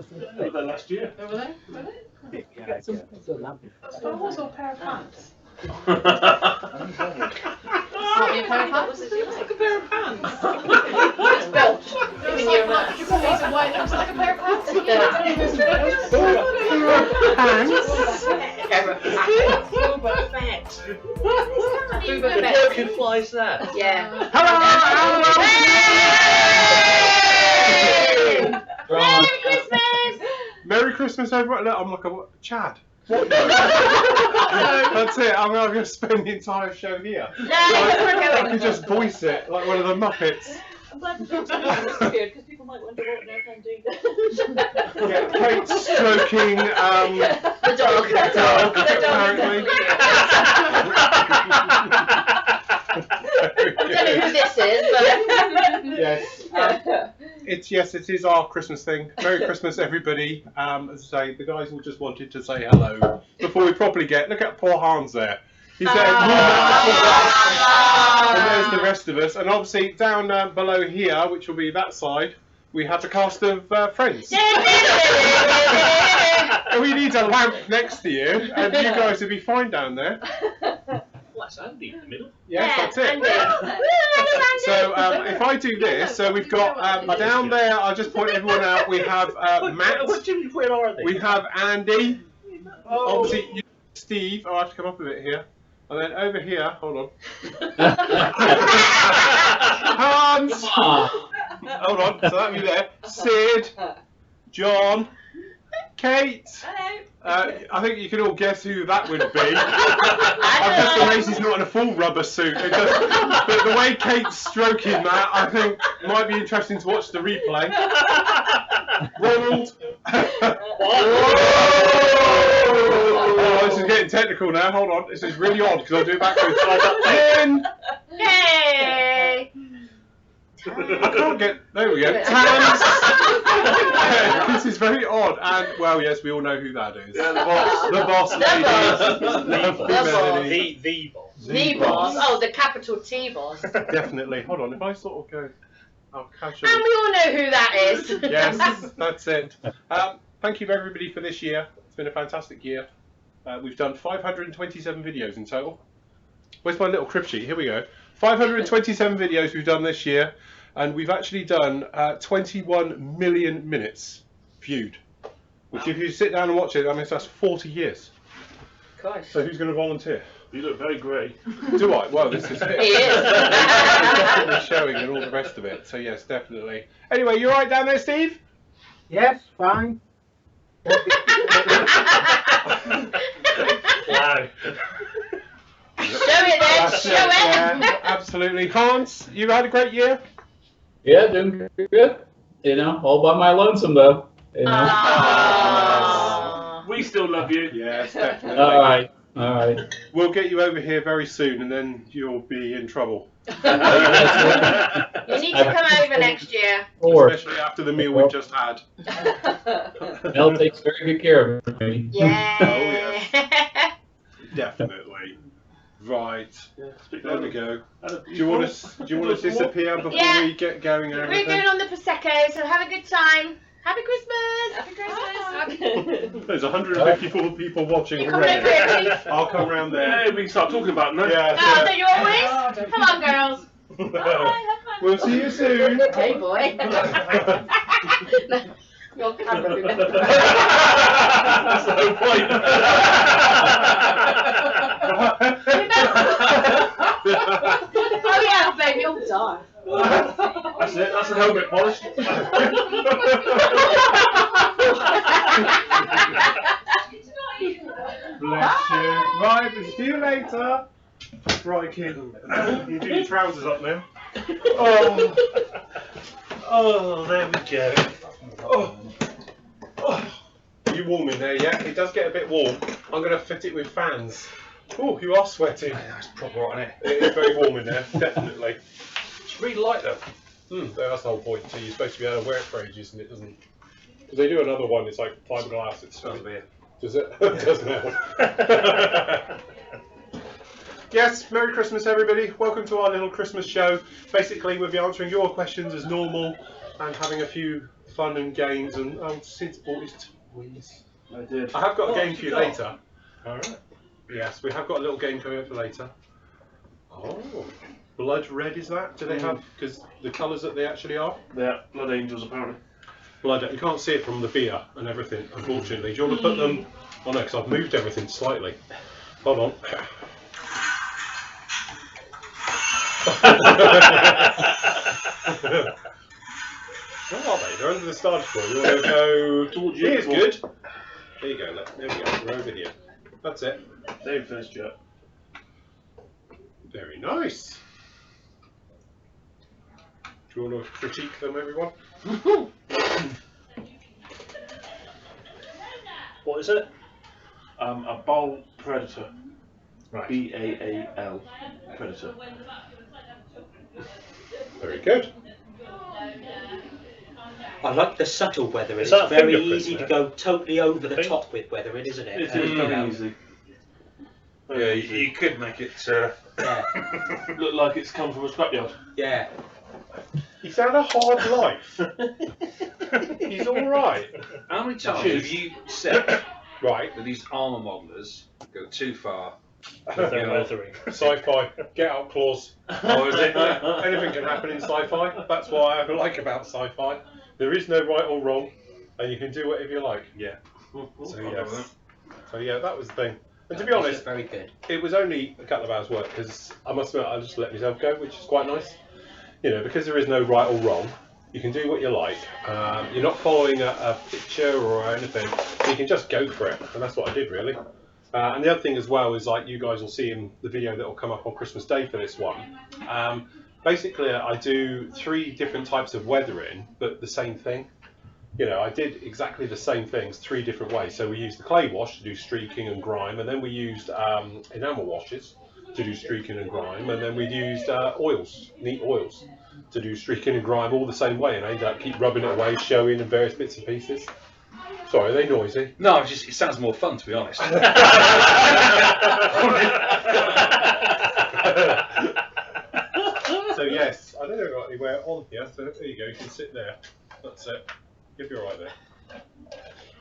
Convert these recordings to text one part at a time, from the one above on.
They were there last year. Were they? Were they? Yeah, Star Wars or a pair of pants? That's Might be a pair of pants. Looks like a pair of pants. It's belch. Looks like that. You call these away. Looks like a pair of pants. The joke implies that. Yeah. Merry Christmas! Merry Christmas, everyone. Look, I'm like a Chad. What? That's it. I'm going to spend the entire show here. No, I can just voice it like one of the Muppets. I'm glad the dog's disappeared because people might wonder what they're going to do. Yeah, Kate stroking the dog. apparently. I don't know who this is, but Yes, it is our Christmas thing. Merry Christmas, everybody. As I say, the guys all just wanted to say hello before we properly get. Look at poor Hans there. He's there. And there's the rest of us. And obviously down below here, which will be that side, we have the cast of Friends. We need a lamp next to you, and you guys will be fine down there. That's Andy in the middle. Yes, that's it. So if I do this, so we've got down there, I'll just point everyone out, we have Matt, Where are they? we have Andy, obviously Steve, I'll have to come up a bit here, and then over here, hold on, Hans, hold on, so that'll be there, Sid, John, Kate. Hello. I think you can all guess who that would be. I'm just amazed he's not in a full rubber suit. But the way Kate's stroking that, I think might be interesting to watch the replay. Ronald. Oh, this is getting technical now. Hold on. This is really odd because I'll do it backwards. Lynn. Hey. I can't get. There we go. Tams. This is very odd. And, well, yes, we all know who that is. Yeah, the boss. The boss lady. The boss. The boss. Oh, the capital T boss. Definitely. Hold on. If I sort of go. I'll casually. And we all know who that is. Yes, that's it. Thank you, everybody, for this year. It's been a fantastic year. We've done 527 videos in total. Where's my little crib sheet? Here we go. 527 videos we've done this year. And we've actually done 21 million minutes viewed. Which, if you sit down and watch it, I mean, that's 40 years. Gosh. So who's going to volunteer? You look very grey. Do I? Well, this is it. He is. It's definitely showing and all the rest of it. So, yes, definitely. Anyway, you all right down there, Steve? Yes, fine. Wow. Show it then, That's show it, it. yeah, absolutely. Hans, you had a great year? Yeah, doing good. You know, all by my lonesome though. You know. Aww. We still love you. Yes, definitely. All right. We'll get you over here very soon, and then you'll be in trouble. You need to come over next year. Especially after the meal we've just had. Mel takes very good care of me. Yeah. Oh, yes. Definitely. Right. There we go. Do you want to disappear before we get going and We're everything? going on the Prosecco, so have a good time. Happy Christmas! Happy Christmas! There's 154 people watching You coming already. over here, Keith? I'll come round there. Yeah, we can start talking about it now. Yeah. Oh, so you always? Come on, girls. We'll see you soon. Okay, boy. Your camera. That's the whole point. Oh yeah, baby, you'll die. That's it. That's the helmet polish. Bless you. Right, we'll see you later. Right, kid. You do your trousers up now. Oh, there we go. Are you warm in there yet? It does get a bit warm. I'm going to fit it with fans. Oh, you are sweating. That's proper on it. It is very warm in there, definitely. It's really light though. That's the whole point. So you're supposed to be able to wear it for ages, and it doesn't. Because they do another one. It's like fiberglass. It smells weird. Does it? It does smell. Yes, Merry Christmas, everybody. Welcome to our little Christmas show. Basically, we'll be answering your questions as normal and having a few fun and games, and Sid bought his toys. I did. I have got a game what's for you got? later. Alright. Yes, we have got a little game coming up for later. Oh, blood red is that? Do they have, because the colours that they actually are? Yeah, Blood Angels apparently. Blood, you can't see it from the beer and everything, unfortunately. Do you want to put them, oh no, because I've moved everything slightly. Hold on. Where are they? They're under the starter floor. You want to go Towards you. Here's good. There you go, look. There we go. We're over here. That's it. They ain't finished yet. Very nice. Do you want to critique them, everyone? What is it? A Baal Predator. Right. B-A-A-L. Predator. Very good. I like the subtle weathering. Is It's that very fingerprint easy to there? go totally over the Think? top with weathering, isn't it? It is You know, very easy. Yeah, Very you easy. could make it Yeah, Look like it's come from a scrapyard. yeah. He's had a hard life. He's alright. How many times Cheers. have you said Right. that these armour modelers go too far? They're weathering. Sci-fi. Get out clause. Oh, is it? Anything can happen in sci-fi. That's what I like about sci-fi. There is no right or wrong, and you can do whatever you like. Yeah. So I'll go with yes. them. So yeah, that was the thing. And to be This is honest, very good. it was only a couple of hours work because I must admit I just let myself go, which is quite nice. You know, because there is no right or wrong. You can do what you like. You're not following a picture or anything. You can just go for it, and that's what I did really. And the other thing as well is, like you guys will see in the video that will come up on Christmas Day for this one. Basically, I do 3 different types of weathering, but the same thing. You know, I did exactly the same things 3 different ways. So we used the clay wash to do streaking and grime, and then we used enamel washes to do streaking and grime, and then we used oils, neat oils, to do streaking and grime all the same way, and I ended up keep rubbing it away, showing and various bits and pieces. Sorry, are they noisy? No, it's just, it sounds more fun, to be honest. So yes, I don't know if I've got anywhere on here, so there you go, you can sit there. That's it. You'll be alright there.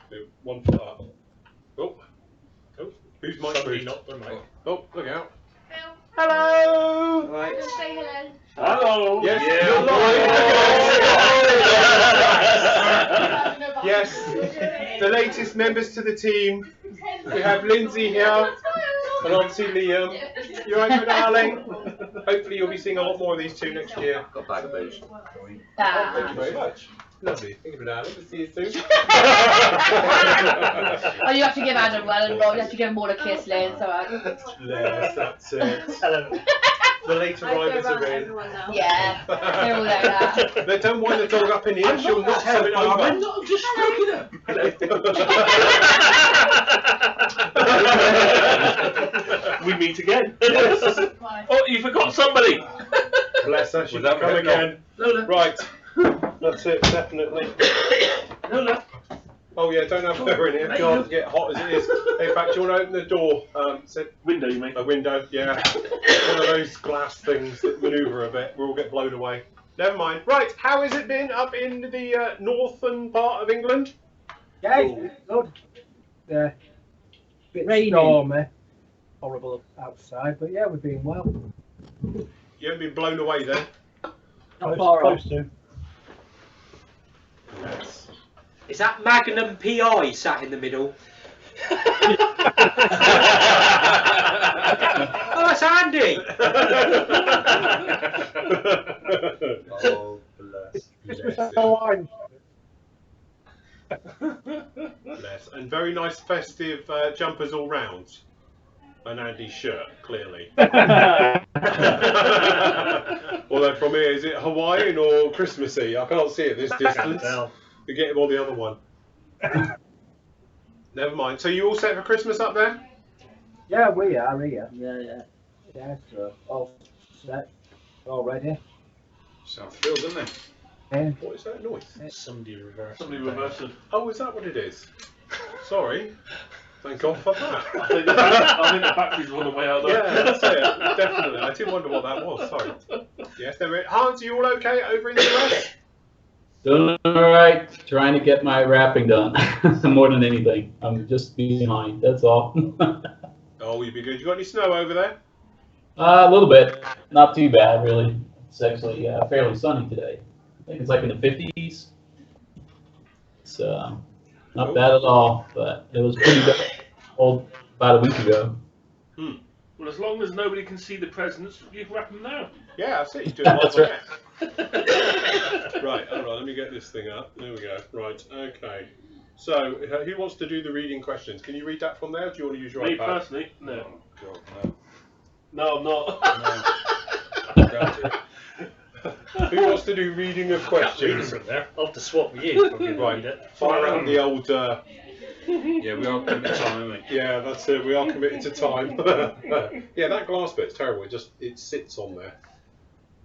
Do 1 foot up. Oh. Oh, who's mic moved? Not the mic. Oh, look out. Phil, Hello! Right. just say hello. Hello. Yes, Yeah. you're live. Yes, the latest members to the team. We have Lindsay here, and obviously Liam. You alright, my darling? Hopefully you'll be seeing a lot more of these 2 next year. Got a bag of booze. Thank you very much. Lovely. Thank you for that. We'll see you soon. Oh, you have to give Adam one, and Rob, you have to give him all a kiss, Lynn. So Yes, that's it. The later arrivals are in. yeah, they're all like that. They don't wind the dog up in here. She'll not have it over. I'm not just stroking her. We meet again. Oh, you forgot somebody. Bless her. She'll Without come red again. Lola. Right. That's it. Definitely. Lola. Oh yeah, don't have her in here. God, get hot as it is. In fact, you want to open the door? Window, you mean? A window, yeah. One of those glass things that manoeuvre a bit. We'll all get blown away. Never mind. Right, how has it been up in the northern part of England? Yeah, it's good. Bit Raining. stormy. Horrible outside, but yeah, we're doing well. You haven't been blown away then? Not far off. to. Yes. Is that Magnum PI sat in the middle? Oh, that's handy. Oh, bless. Christmas wine. Bless. And very nice festive jumpers all round. And Andy's shirt, clearly. Although from here, is it Hawaiian or Christmassy? I can't see it this distance. You get him on the other one. Never mind. So you all set for Christmas up there? Yeah, we are here. Yeah. Yeah, so all set already. Southfield, isn't it? And What is that noise? Somebody reversed. Oh, is that what it is? Sorry. Thank God for that. I think the batteries were on the way out there. Yeah, that's it. Definitely. I did wonder what that was. Sorry. Yes, there is. Hans, are you all okay over in the US? Doing all right. Trying to get my wrapping done more than anything. I'm just behind. That's all. Oh, you'd be good. You got any snow over there? A little bit. Not too bad, really. It's actually fairly sunny today. I think it's like in the 50s. It's not bad at all, but it was pretty cold about a week ago. Well, as long as nobody can see the presents, you can wrap them now. Yeah, I see. You're doing That's right. Right, hold on, let me get this thing up. There we go. Right, okay. So, who wants to do the reading questions? Can you read that from there, or do you want to use your Me iPad? personally, no. God, no. No, I'm not. No. Can't do it. Who wants to do reading of questions? From there. I'll have to swap with you. Right, fire out the old... Yeah, we are coming to time, aren't we? yeah, that's it. We are committed to time. Yeah, that glass bit's terrible. It sits on there.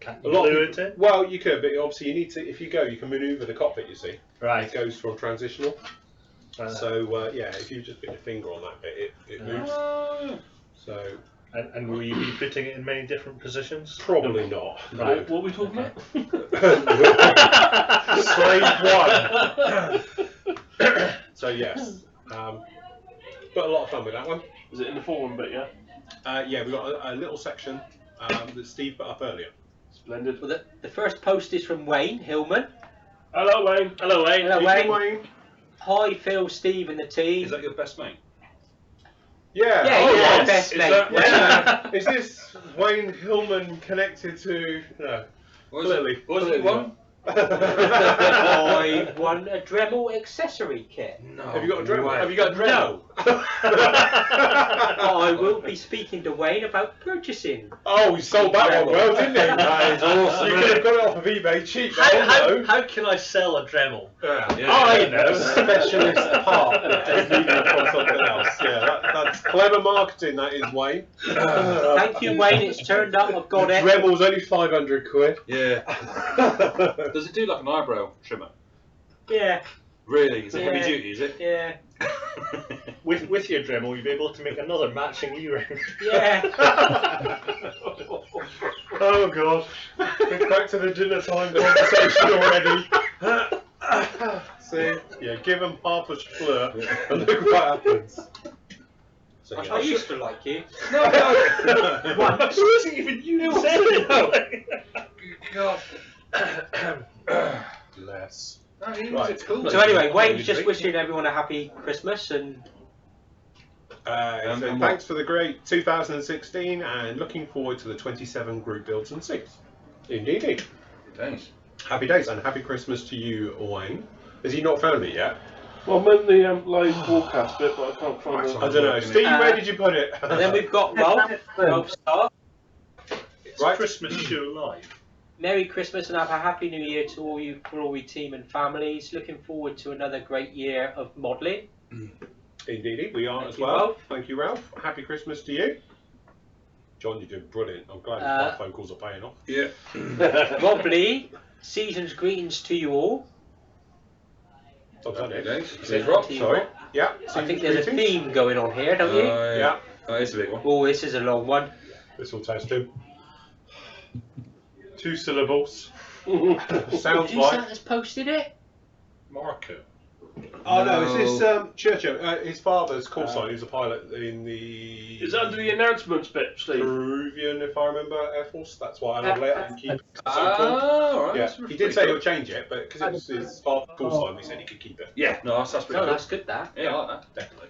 Can't A lot of glue people- it in? Well, you could, but obviously you need to. If you go, you can manoeuvre the cockpit. You see, Right. it goes from transitional. So yeah, if you just put your finger on that bit, it moves. So And will you be fitting it in many different positions? probably not. Right. What are we talking about? Slave one. So yes, but a lot of fun with that one. Is it in the forum bit, yeah? Yeah, we got a little section that Steve put up earlier. Splendid. Well, the first post is from Wayne Hillman. Hello, Wayne. Hello, Wayne. Hello, Hey, Wayne. Hi, Phil, Steve, and the team. Is that your best mate? Yeah. Yeah, oh, he's yes. our best Is mate. that- Yeah. Is this Wayne Hillman connected to? No. Clearly. Was it one? I won a Dremel accessory kit. No. Have you got a Dremel? way. Have you got a Dremel? I will be speaking to Wayne about purchasing. Oh, he sold that one well, didn't he? That is awesome, You isn't could it? have got it off of eBay cheap. How no. can I sell a Dremel? Yeah. I know. Specialist part that does needed from something else. Yeah, that's clever marketing, that is, Wayne. Thank you, Wayne. It's turned up. I've got it. Dremel's only 500 quid. Yeah. Does it do like an eyebrow trimmer? Yeah, Really? Is it Yeah. heavy duty, is it? yeah, With your Dremel, you'll be able to make another matching earring. yeah. Oh god. We're back to the dinner time conversation already. See? Yeah, give them half a splur and look what happens. So, I yeah. used to like you. It wasn't even you who said it. God. Bless. No, he Right. was a cool. So anyway, Wayne's just wishing everyone a happy Christmas and So And thanks for the great 2016 and looking forward to the 27 group builds and seats. Indeed. Thanks. Happy days and happy Christmas to you, Wayne. Has he not found it yet? Well, I'm in the live broadcast bit, but I can't find it. I don't know. Steve, where did you put it? and then we've got Ralph Starr. It's Right. Christmas show live. Merry Christmas and have a happy New Year to all you Flory team and families. Looking forward to another great year of modelling. Indeed, we are Thank as you, well. Ralph. Thank you, Ralph. Happy Christmas to you. John, you're doing brilliant. I'm glad my phone calls are paying off. Yeah. Rob Lee, season's greetings to you all. Oh, is that Happy it? days. Says Rob. Sorry. Yeah. I think season's there's a greetings. theme going on here, don't you? Yeah. That is a big one. Oh, this is a long one. This will test him. 2 syllables. Who's Sounds that like. that's posted it? Marco. Oh no, it's this Churchill. His father's call sign. He was a pilot in the. Is it under the announcements bit, Steve? Peruvian, if I remember, Air Force. That's why I let him keep it so cool. Oh, right. Yeah, That's he pretty did say cool. he'll change it, but because it was his father's call sign, he said he could keep it. Yeah, no, that's pretty Oh, cool. that's good, that. Yeah, I like that. Definitely.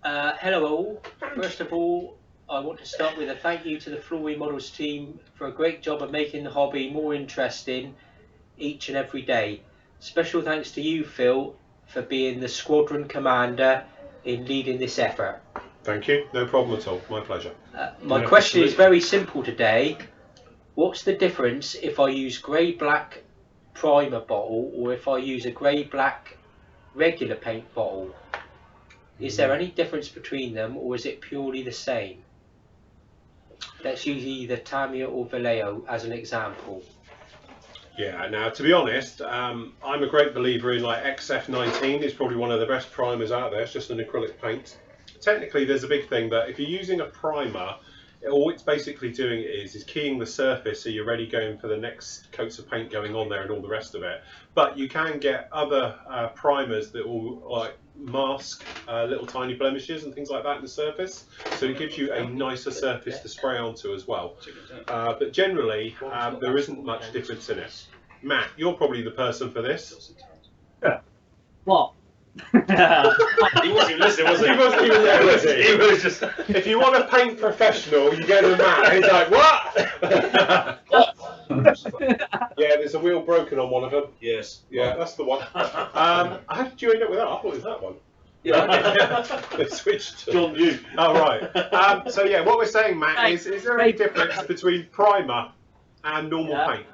Hello all. First of all, I want to start with a thank you to the Flory Models team for a great job of making the hobby more interesting each and every day. Special thanks to you, Phil, for being the squadron commander in leading this effort. Thank you. No problem at all. My pleasure. My Yeah, question is absolutely. very simple today. What's the difference if I use grey-black primer bottle or if I use a grey-black regular paint bottle? Is there any difference between them or is it purely the same? Let's use either Tamiya or Vallejo as an example. Yeah. Now, to be honest, I'm a great believer in like XF19 is probably one of the best primers out there. It's just an acrylic paint. Technically, there's a big thing, but if you're using a primer, All it's basically doing is keying the surface so you're ready going for the next coats of paint going on there and all the rest of it. But you can get other primers that will like mask little tiny blemishes and things like that in the surface, so it gives you a nicer surface to spray onto as well. But generally there isn't much difference in it. Matt, you're probably the person for this. What? He wasn't even listening, was he? He wasn't even there, was he? He was just. If you want to paint professional, you go to Matt. And he's like, what? Yeah, there's a wheel broken on one of them. Yes. Yeah, that's the one. How did you end up with that? I thought it was that one. Yeah. They switched. John, you. Oh, right. So, yeah, what we're saying, Matt, is there any difference between primer and normal paint?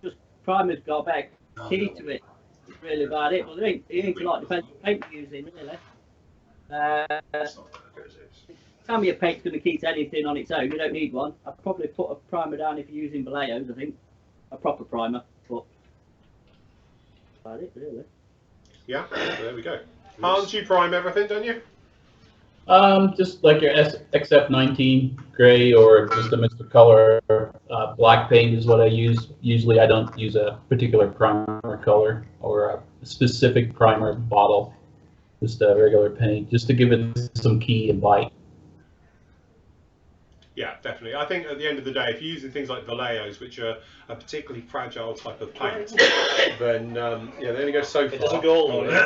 Just primer's got a better key to it. That's really about it. But it ain't a lot depends on paint you're using, really. Tell me your paint's going to keep anything on its own. You don't need one. I'd probably put a primer down if you're using Vallejo's, I think. A proper primer. But about it, really. Yeah, there we go. Hans, you prime everything, don't you? Just like your XF19 gray or just a mix of color. Black paint is what I use. Usually I don't use a particular primer color or a specific primer bottle. Just a regular paint, just to give it some key and bite. Yeah, definitely. I think at the end of the day, if you're using things like Vallejo's, which are a particularly fragile type of paint, then yeah, they only go so far. It doesn't go all the way.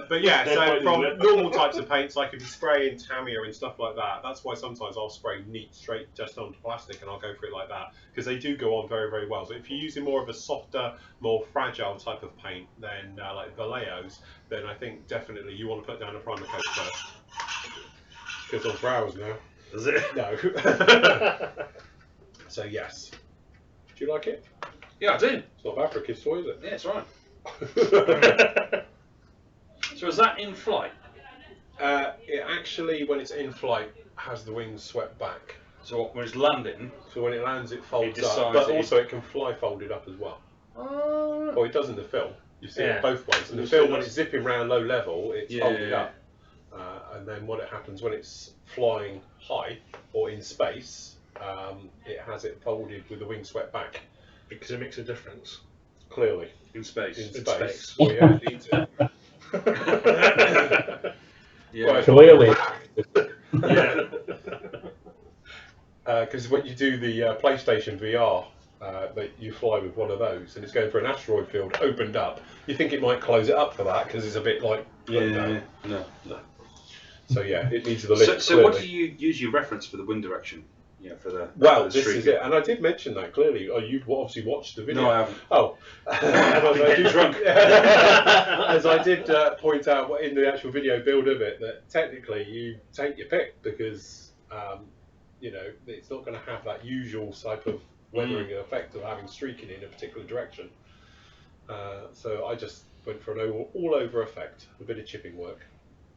But yeah, so from normal types of paints, like if you spray in Tamiya and stuff like that, that's why sometimes I'll spray neat straight just onto plastic and I'll go for it like that, because they do go on very, very well. But if you're using more of a softer, more fragile type of paint, then like Vallejo's, then I think definitely you want to put down a primer coat first. Goes on for hours now. Does it? No. So yes. Do you like it? Yeah, I do. It's not bad for a kid's toy, is it? Yeah, it's right. So is that in flight? It actually, when it's in flight, has the wings swept back. So when it's landing, So when it lands, it folds It up, decides but it- also it can fly folded up as well. Well, it does in the film. You see Yeah. it both ways. In the It's film, good. when it's zipping around low level, it's Yeah, folded yeah, up. And then what it happens when it's flying high or in space, it has it folded with the wings swept back. Because it makes a difference. Clearly, in space. in In space. space. Well, yeah, it needs it. Yeah. Well, Clearly. Yeah. Because when you do the PlayStation VR, that you fly with one of those, and it's going for an asteroid field opened up. You think it might close it up for that because it's a bit like No. So yeah, it needs the lift. So what do you use your reference for the wind direction? Yeah, for the Well, for the this is streaking? it, and I did mention that clearly. Oh, you've obviously watched the video. No, I haven't. Oh, Drunk. As I did point out in the actual video build of it, that technically you take your pick because you know it's not going to have that usual type of weathering effect of having streaking in a particular direction. So I just went for an all-over effect, a bit of chipping work.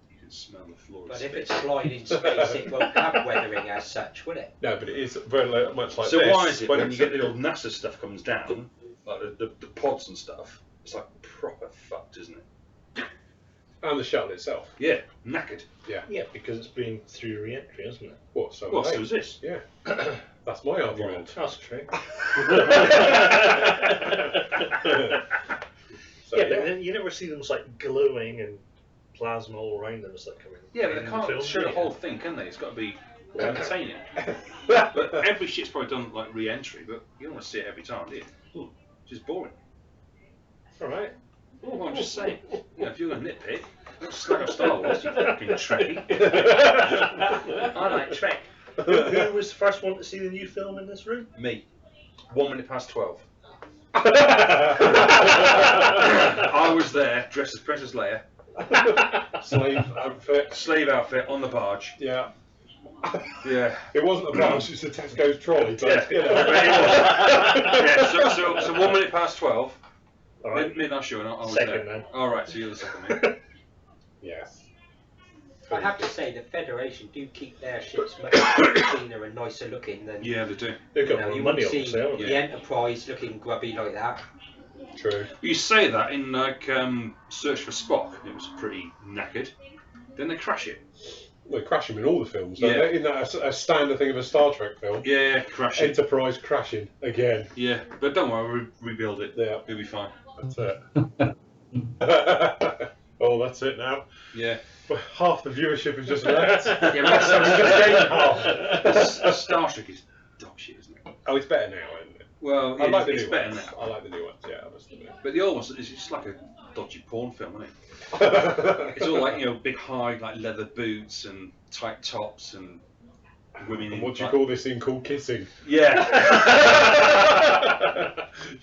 You can smell the floor. But if it's flying in space, it won't have weathering as such, will it? No, but it is very much like So this. why is it when you it's- get the old NASA stuff comes down, like the pods and stuff, it's like proper fucked, isn't it? and the shuttle itself? Yeah, knackered. Yeah. Yeah, because it's been through re-entry, hasn't it? What? So Well, hey, so is this. yeah. That's my argument. That's true. So, Yeah, but then you never see them like glowing and plasma all around them as they come in. Yeah, but they in can't film, show do the you? whole thing, can they? It's got to be entertaining. But every shit's probably done like re-entry, but you don't want to see it every time, do you? It's just boring. All right. Well, I'm just saying. You know, if you're going to nitpick, don't slag off Star Wars, you fucking Trekkie. I like Trek. Who was the first one to see the new film in this room? Me. 1 minute past 12. I was there, dressed as Princess Leia. Slave outfit. Slave outfit on the barge. Yeah. Yeah. It wasn't a barge, it's a Tesco's trolley, but you know. Yeah, so 1 minute past 12. All right. Midnight show, and I was Second there. then. Alright, so you're the second man. Yes. I have to say, the Federation do keep their ships much cleaner and nicer looking than Yeah, they do. They've got you more know, you money, wouldn't see obviously, haven't the they? Enterprise looking grubby like that. True. You say that in like Search for Spock, it was pretty knackered. Then they crash it. They crash him in all the films, don't Yeah. they? Isn't that a standard thing of a Star Trek film? Yeah, crash it. Enterprise crashing again. Yeah, but don't worry, we'll rebuild it. Yeah. It'll be fine. That's it. Oh, that's it now. Yeah. Well, half the viewership has just left. Yeah, but So we just gained half. Star Trek is dog shit, isn't it? Oh, it's better now, isn't it? Well, I like the it's new better ones. now. I like the new ones, yeah, I must admit. But the old ones, it's just like a dodgy porn film, isn't it? It's all like, big high, like leather boots and tight tops and women And in. what do you like- call this thing called kissing? Yeah.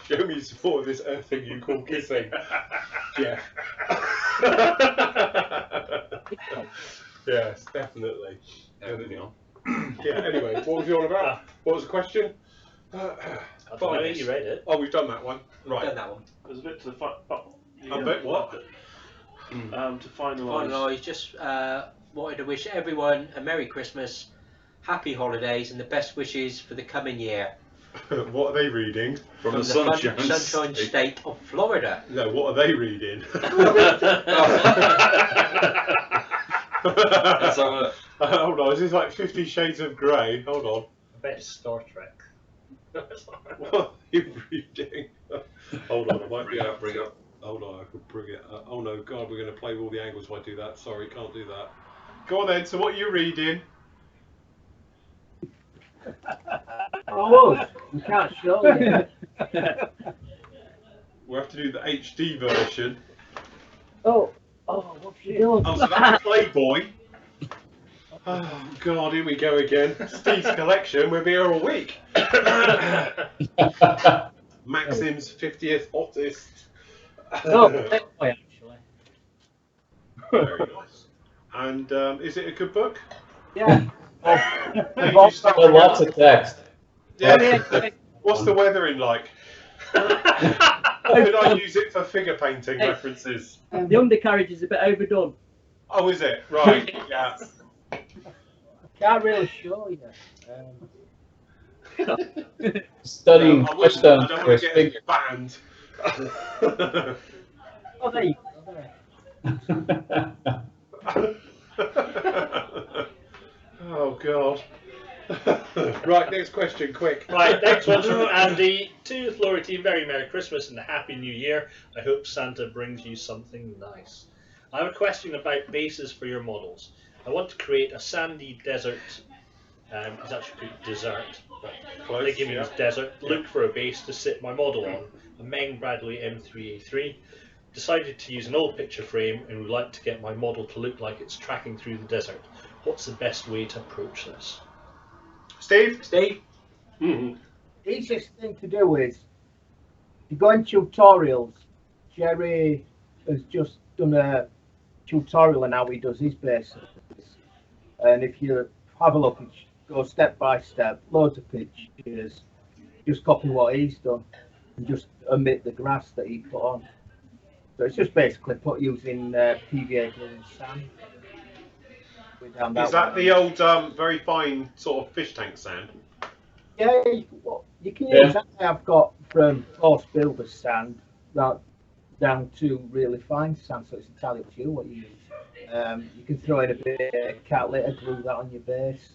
Show me support of this thing you call kissing. Yeah. Yes, definitely. Moving on. Yeah, anyway, what was you on about? What was the question? I don't know, you read it. Oh, we've done that one. Right. Done that one. There's a bit to the A bit what? To finalise. Finally, just wanted to wish everyone a Merry Christmas, Happy Holidays, and the best wishes for the coming year. What are they reading? From the fun- sunshine. sunshine state of Florida. No, what are they reading? Let's have a look. Hold on, is this like 50 Shades of Grey? Hold on. I bet it's Star Trek. What are you reading? Hold on, I might Bring it up, bring it up. Hold on, I could bring it up. Oh no, God, we're going to play with all the angles if I do that. Sorry, can't do that. Go on then, so what are you reading? Oh, you can't show it. We'll have to do the HD version. Oh, what's she doing? Oh, so that's Playboy. Oh God, here we go again. Steve's collection, we'll be here all week. Maxim's 50th hottest. Oh, Playboy, actually. Very nice. And is it a good book? Yeah. Pages start Well, lots of text. Yeah. What's the weathering like? Could I use it for figure painting references? The undercarriage is a bit overdone. Oh, is it? Right, yeah. Can't really show you. Studying I don't touchstones want for his to get figure. banned. Oh, there you go. Oh, God. Right, next question, quick. Right, next one's from Andy. To the Flory team, very Merry Christmas and a Happy New Year. I hope Santa brings you something nice. I have a question about bases for your models. I want to create a sandy desert, it's actually put desert, but they give me this desert, look for a base to sit my model on, a Meng Bradley M3A3. Decided to use an old picture frame and would like to get my model to look like it's tracking through the desert. What's the best way to approach this? Steve? Steve? Mm-hmm. Easiest thing to do is, you go in tutorials. Jerry has just done a tutorial on how he does his bases. And if you have a look, go step by step, loads of pictures, just copy what he's done and just omit the grass that he put on. So it's just basically using PVA glue and sand. Is that the old, very fine sort of fish tank sand? Yeah, you can use that I've got from horse builder's sand down to really fine sand, so it's entirely up to you what you use. You can throw in a bit of cat litter, glue that on your base.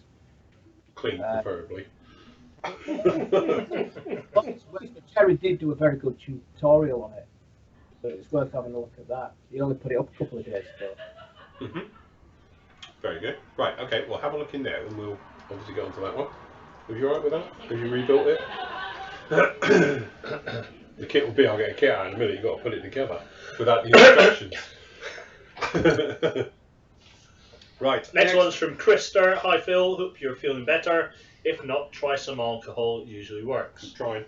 Clean, preferably. Jerry did do a very good tutorial on it, so it's worth having a look at that. He only put it up a couple of days ago. Mm-hmm. Very good. Right, okay, well have a look in there and we'll obviously go on to that one. Are you alright with that? Have you rebuilt it? The kit will be, I'll get a kit out in a minute, you've got to put it together without the instructions. Right. Next one's from Krister. Hi Phil, hope you're feeling better. If not, try some alcohol, it usually works. I'm trying,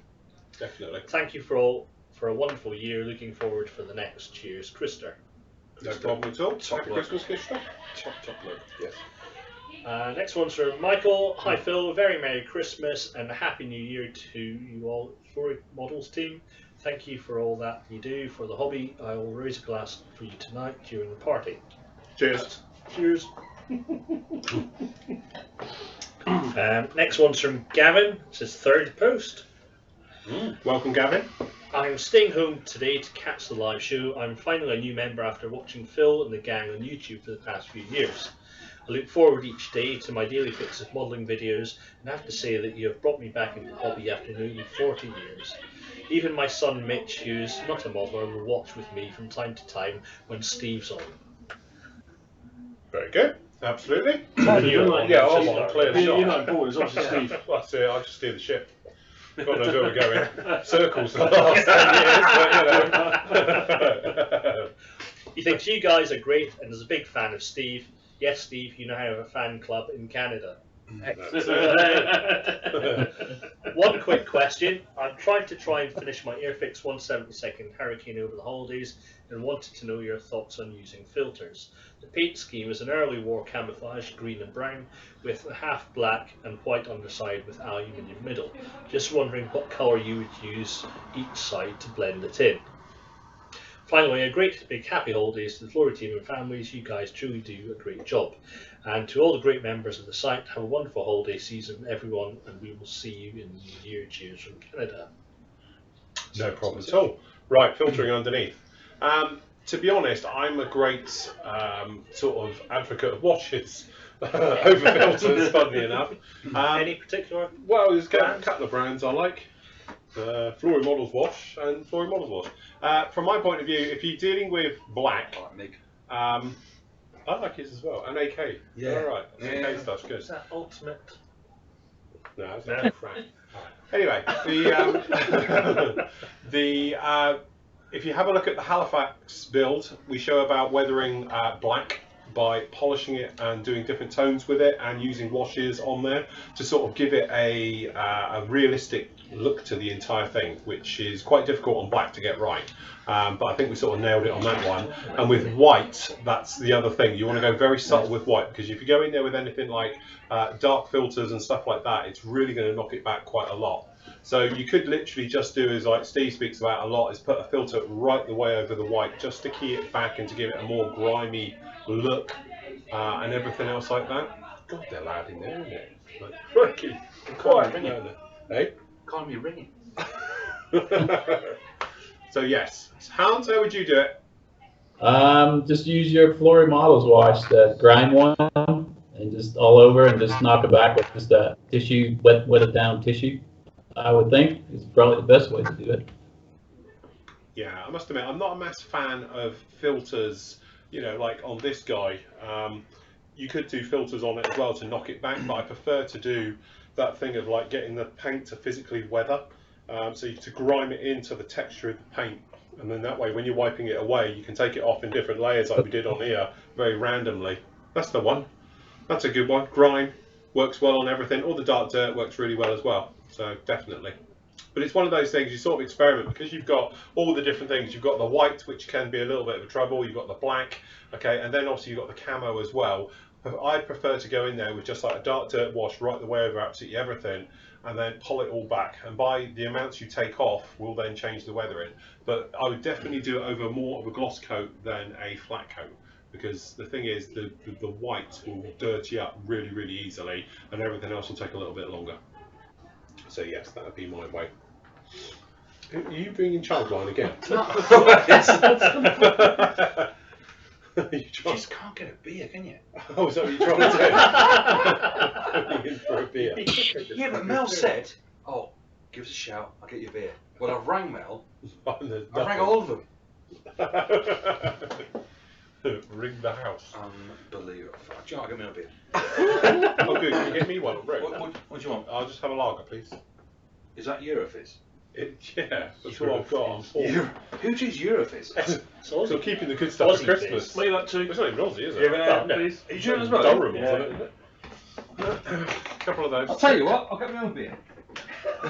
definitely. Thank you for a wonderful year. Looking forward for the next. Cheers, Krister. No problem at all. Top Happy look. Christmas, Krista. Top look, yes. Next one's from Michael. Hi Phil, very Merry Christmas and a Happy New Year to you all, Flory Models team. Thank you for all that you do for the hobby. I will raise a glass for you tonight during the party. Cheers. Cheers. Next one's from Gavin. It's his third post. Welcome, Gavin. I'm staying home today to catch the live show. I'm finding a new member after watching Phil and the gang on YouTube for the past few years. I look forward each day to my daily fix of modelling videos, and have to say that you have brought me back into the hobby after nearly 40 years. Even my son Mitch, who's not a modeller, will watch with me from time to time when Steve's on. Very good. Absolutely. You're like- Yeah, I'm on a clear shot. You're not bored, it's obviously Steve. That's it, I'll just steer the ship. God knows where we're going. Circles for the last 10 years, but you know. He thinks you guys are great and is a big fan of Steve. Yes, Steve, you now have a fan club in Canada. One quick question. I'm trying to finish my Airfix 172nd Hurricane over the holidays and wanted to know your thoughts on using filters. The paint scheme is an early war camouflage, green and brown, with a half black and white underside with aluminium middle. Just wondering what colour you would use each side to blend it in. Finally, a great big happy holidays to the Flory team and families. You guys truly do a great job. And to all the great members of the site, have a wonderful holiday season, everyone, and we will see you in the new year. Cheers from Canada. No problem at all. Right, filtering underneath. To be honest, I'm a great sort of advocate of washes over filters, funnily enough. Any particular? Well, there's a couple of brands I like. Flory Models wash and Flory Models wash. From my point of view, if you're dealing with black, I like his as well. And AK. Yeah. All right. Yeah. AK stuff's good. Is that ultimate? No, it's not crap. Anyway, if you have a look at the Halifax build, we show about weathering black by polishing it and doing different tones with it and using washes on there to sort of give it a realistic look to the entire thing, which is quite difficult on black to get right. But I think we sort of nailed it on that one. And with white, that's the other thing. You want to go very subtle with white, because if you go in there with anything like dark filters and stuff like that, it's really going to knock it back quite a lot. So you could literally just do, as like Steve speaks about a lot, is put a filter right the way over the white just to key it back and to give it a more grimy look and everything else like that. God, they're loud in there, isn't it? Like, crikey. Quiet, isn't it? Hey? Can't be ringing. So yes, Hans, how would you do it? Just use your Flory Models wash, the grime one, and just all over, and just knock it back with just a tissue, wet it down tissue. I would think is probably the best way to do it. Yeah, I must admit, I'm not a mass fan of filters, you know, like on this guy. You could do filters on it as well to knock it back, but I prefer to do that thing of like getting the paint to physically weather, so you to grime it into the texture of the paint, and then that way when you're wiping it away, you can take it off in different layers like we did on here, very randomly. That's the one. That's a good one. Grime works well on everything. All the dark dirt works really well as well. So definitely. But it's one of those things you sort of experiment, because you've got all the different things. You've got the white, which can be a little bit of a trouble. You've got the black, okay, and then obviously you've got the camo as well. I prefer to go in there with just like a dark dirt wash right the way over absolutely everything, and then pull it all back. And by the amounts you take off will then change the weathering. But I would definitely do it over more of a gloss coat than a flat coat, because the thing is the white will dirty up really, really easily, and everything else will take a little bit longer. So yes, that would be my way. Are you bringing Childline again? You just can't get a beer, can you? Oh, is that what you're trying to do? In for a beer. Yeah, but Mel said, "Oh, give us a shout. I'll get you a beer." Well, I've rang Mel. I rang all of them. Ring the house. Unbelievable. Do you want to get me a beer? Oh, good. Can you get me one? What do you want? I'll just have a lager, please. Is that Eurofizz? Yeah, that's what I've got. I'm full. Who chooses Eurofizz? So keeping the good stuff for Christmas. Leave that too. It's not even Aussie, is it? Yeah, please. Are you doing as well? Durham, Yeah. wasn't it? A couple of those. I'll tell you what, I'll get my own beer. I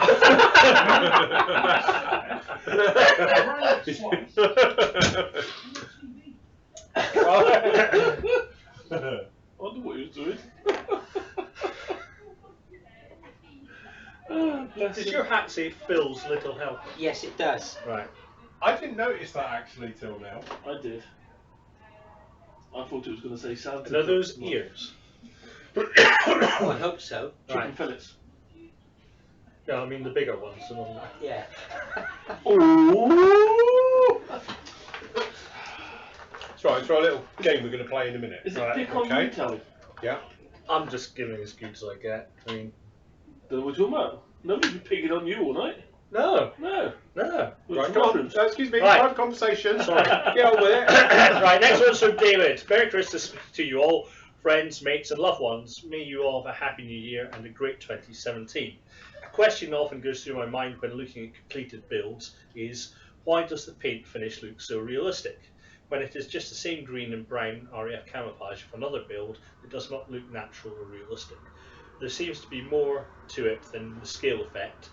wonder what he was doing. Does your hat say Phil's Little Helper? Yes, it does. Right. I didn't notice that actually till now. I did. I thought it was going to say Santa. And are those ears? Oh, I hope so. Chicken Right. fillets. Yeah, I mean the bigger ones. The one Yeah. Oh, Ooh. That's right, it's our little game we're going to play in a minute. Is it Right, pick on okay. you, Tally? Yeah. I'm just giving as good as I get. I mean, Don't know what you're talking about. Nobody's been picking on you all night. no, No. no. Right, come on. Excuse me, Right. private conversation. Sorry. Get on with it. Right, next one's from David. Merry Christmas to you all, friends, mates, and loved ones. May you all have a happy new year and a great 2017. A question that often goes through my mind when looking at completed builds is, why does the paint finish look so realistic? When it is just the same green and brown RAF camouflage for another build, it does not look natural or realistic. There seems to be more to it than the scale effect.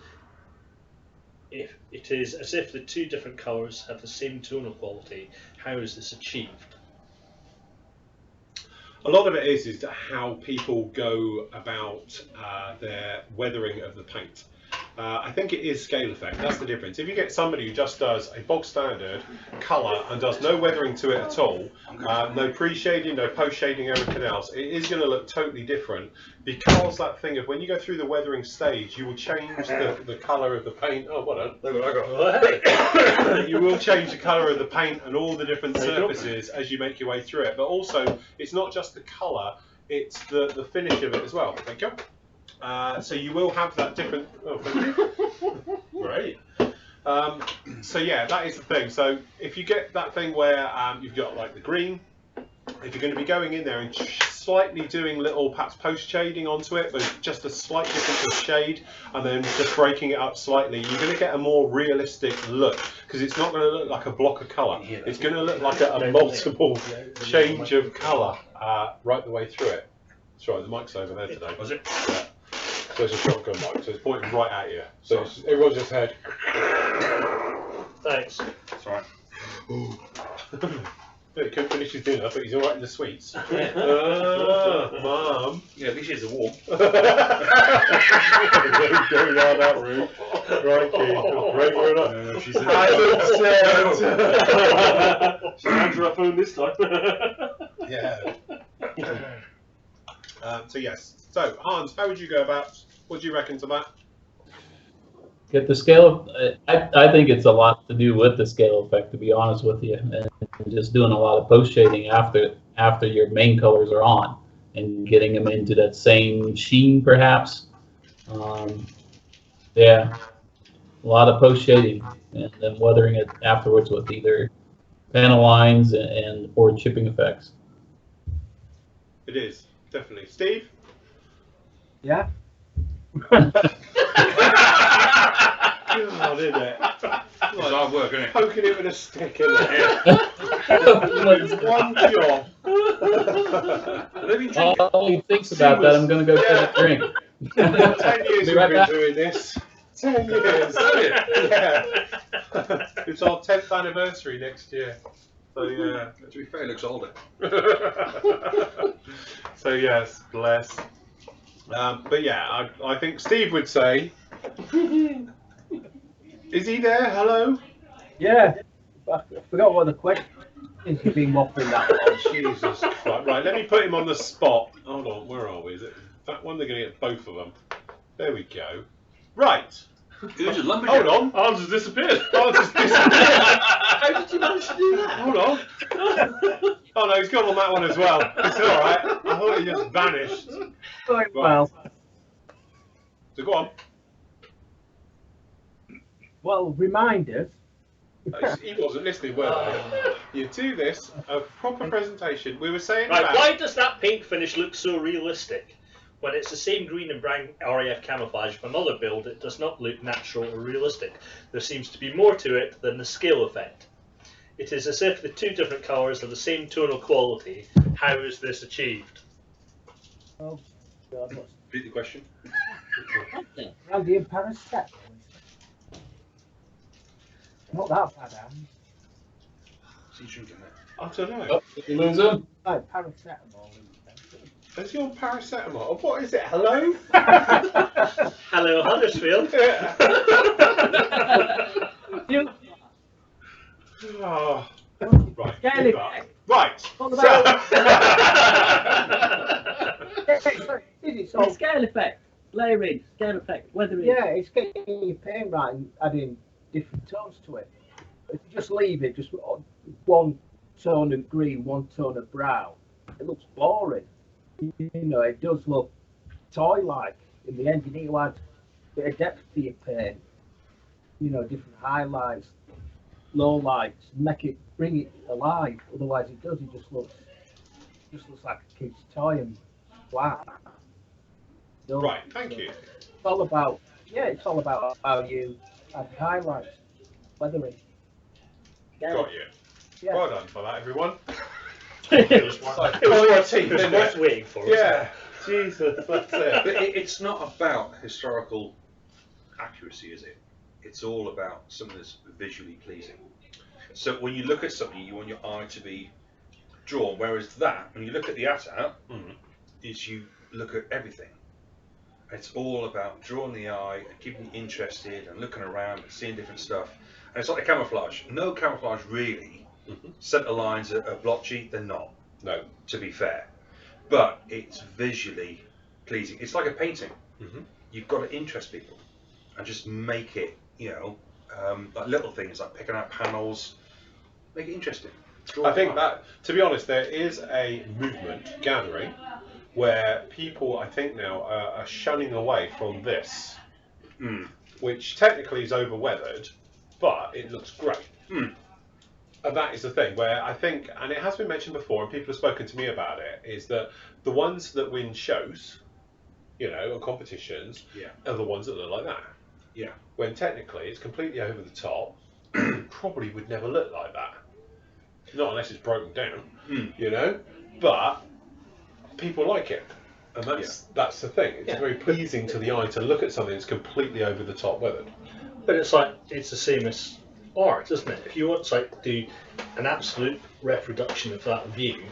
If it is as if the two different colours have the same tonal quality, how is this achieved? A lot of it is how people go about their weathering of the paint. I think it is scale effect, that's the difference. If you get somebody who just does a bog standard colour and does no weathering to it at all, no pre-shading, no post-shading, everything else, it is going to look totally different, because that thing of when you go through the weathering stage, you will change the colour of the paint. Oh, well done. Look what I got. You will change the colour of the paint and all the different surfaces as you make your way through it. But also, it's not just the colour, it's the finish of it as well. Thank you. So you will have that different. Oh, thank you. Great. So yeah, that is the thing. So if you get that thing where you've got like the green, if you're going to be going in there and slightly doing little perhaps post shading onto it, but just a slight difference of shade, and then just breaking it up slightly, you're going to get a more realistic look, because it's not going to look like a block of colour. It's going to look like a multiple change of colour right the way through it. That's right, the mic's over there today. Was it? Yeah. So it's a shotgun mic, so it's pointing right at you. So everyone's just heard. Thanks. That's right. He couldn't finish his dinner, but he's alright in the sweets. Mum. Yeah, at least she's a warm. Don't go down that route. Right, we're not. She's answer her phone this time. Yeah. So yes. So Hans, how would you go about? What do you reckon to that? Get the scale. I think it's a lot to do with the scale effect, to be honest with you, and just doing a lot of post shading after your main colors are on, and getting them into that same sheen, perhaps. Yeah, a lot of post shading, and then weathering it afterwards with either panel lines and or chipping effects. It is definitely Steve. Yeah. God, isn't it? It's hard work, isn't it? Poking it with a stick, isn't it? One job. While he thinks about that, I'm going to go get a drink. 10 years Be we've right been back. doing this. 10 years. Yeah. It's our 10th anniversary next year. So yeah. To be fair, it looks older. So yes, bless. But yeah, I think Steve would say. Is he there? Hello? Yeah. I forgot what the question is. You've been waffling that long. Jesus. Right, let me put him on the spot. Hold on, where are we? Is it that one? They're going to get both of them. There we go. Right. Who's a lumberjack? Hold on. Hans has disappeared. Hans has disappeared. How did you manage to do that? Hold on. Oh no, he's gone on that one as well. It's alright. I thought he just vanished. Going well. So go on. Well, reminders. He wasn't listening, were they? You do this, a proper presentation. We were saying Right, about... why does that paint finish look so realistic? When it's the same green and brown RAF camouflage for another build, it does not look natural or realistic. There seems to be more to it than the scale effect. It is as if the two different colours have the same tonal quality. How is this achieved? Oh, God, what's Repeat the question. Randy and paracetamol? Not that bad, Anne. See you drinking that. I don't know. Oh, did you lose him? Like paracetamol. Is he on paracetamol? Oh, what is it? Hello? Hello, Huddersfield. Oh. Right. Scale give up. effect. Right. What So, about Scale effect, layering, scale effect, weathering. yeah, it's getting your paint right and adding different tones to it. If you just leave it just one tone of green, one tone of brown, it looks boring. You know, it does look toy-like. In the end, you need to add a bit of depth to your paint. You know, different highlights, low lights, bring it alive. Otherwise, it just looks like a kid's toy and flat. Right, thank you. It's all about how you add highlights, weathering. Got you. Yeah. Well done for that, everyone. It was worth waiting for. Yeah. Jesus, that's it. But it's not about historical accuracy, is it? It's all about something that's visually pleasing. So when you look at something, you want your eye to be drawn. Whereas that, when you look at the ATAT, is you look at everything. It's all about drawing the eye and keeping you interested and looking around and seeing different stuff. And it's like the camouflage. No camouflage really. Centre lines are blotchy. They're not. No. To be fair. But it's visually pleasing. It's like a painting. You've got to interest people and just make it, you know, like little things like picking out panels, make it interesting. I think that, to be honest, there is a movement gathering where people, I think now, are shunning away from this, which technically is over-weathered, but it looks great. And that is the thing where I think, and it has been mentioned before, and people have spoken to me about it, is that the ones that win shows, you know, and competitions, are the ones that look like that. Yeah. When technically it's completely over the top, probably would never look like that. Not unless it's broken down, you know. But people like it, and that's the thing. It's very pleasing to the eye to look at something that's completely over the top weathered. But it's the same as art, isn't it? If you want to do an absolute reproduction of that view,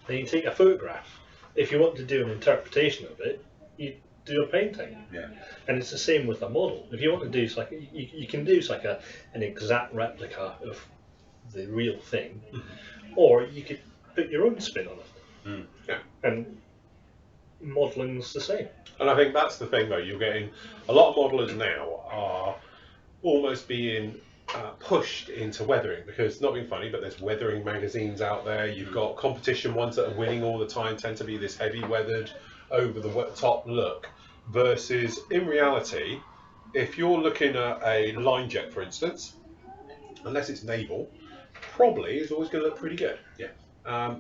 then you take a photograph. If you want to do an interpretation of it, you do a painting. Yeah. And it's the same with a model. If you want to do you can do an exact replica of the real thing, or you could put your own spin on it. Yeah. And modelling's the same. And I think that's the thing, though. You're getting a lot of modelers now are almost being pushed into weathering, because, not being funny, but there's weathering magazines out there. You've got competition ones that are winning all the time tend to be this heavy weathered, over the top look, versus in reality, if you're looking at a line jet, for instance, unless it's naval, probably is always going to look pretty good. Yeah.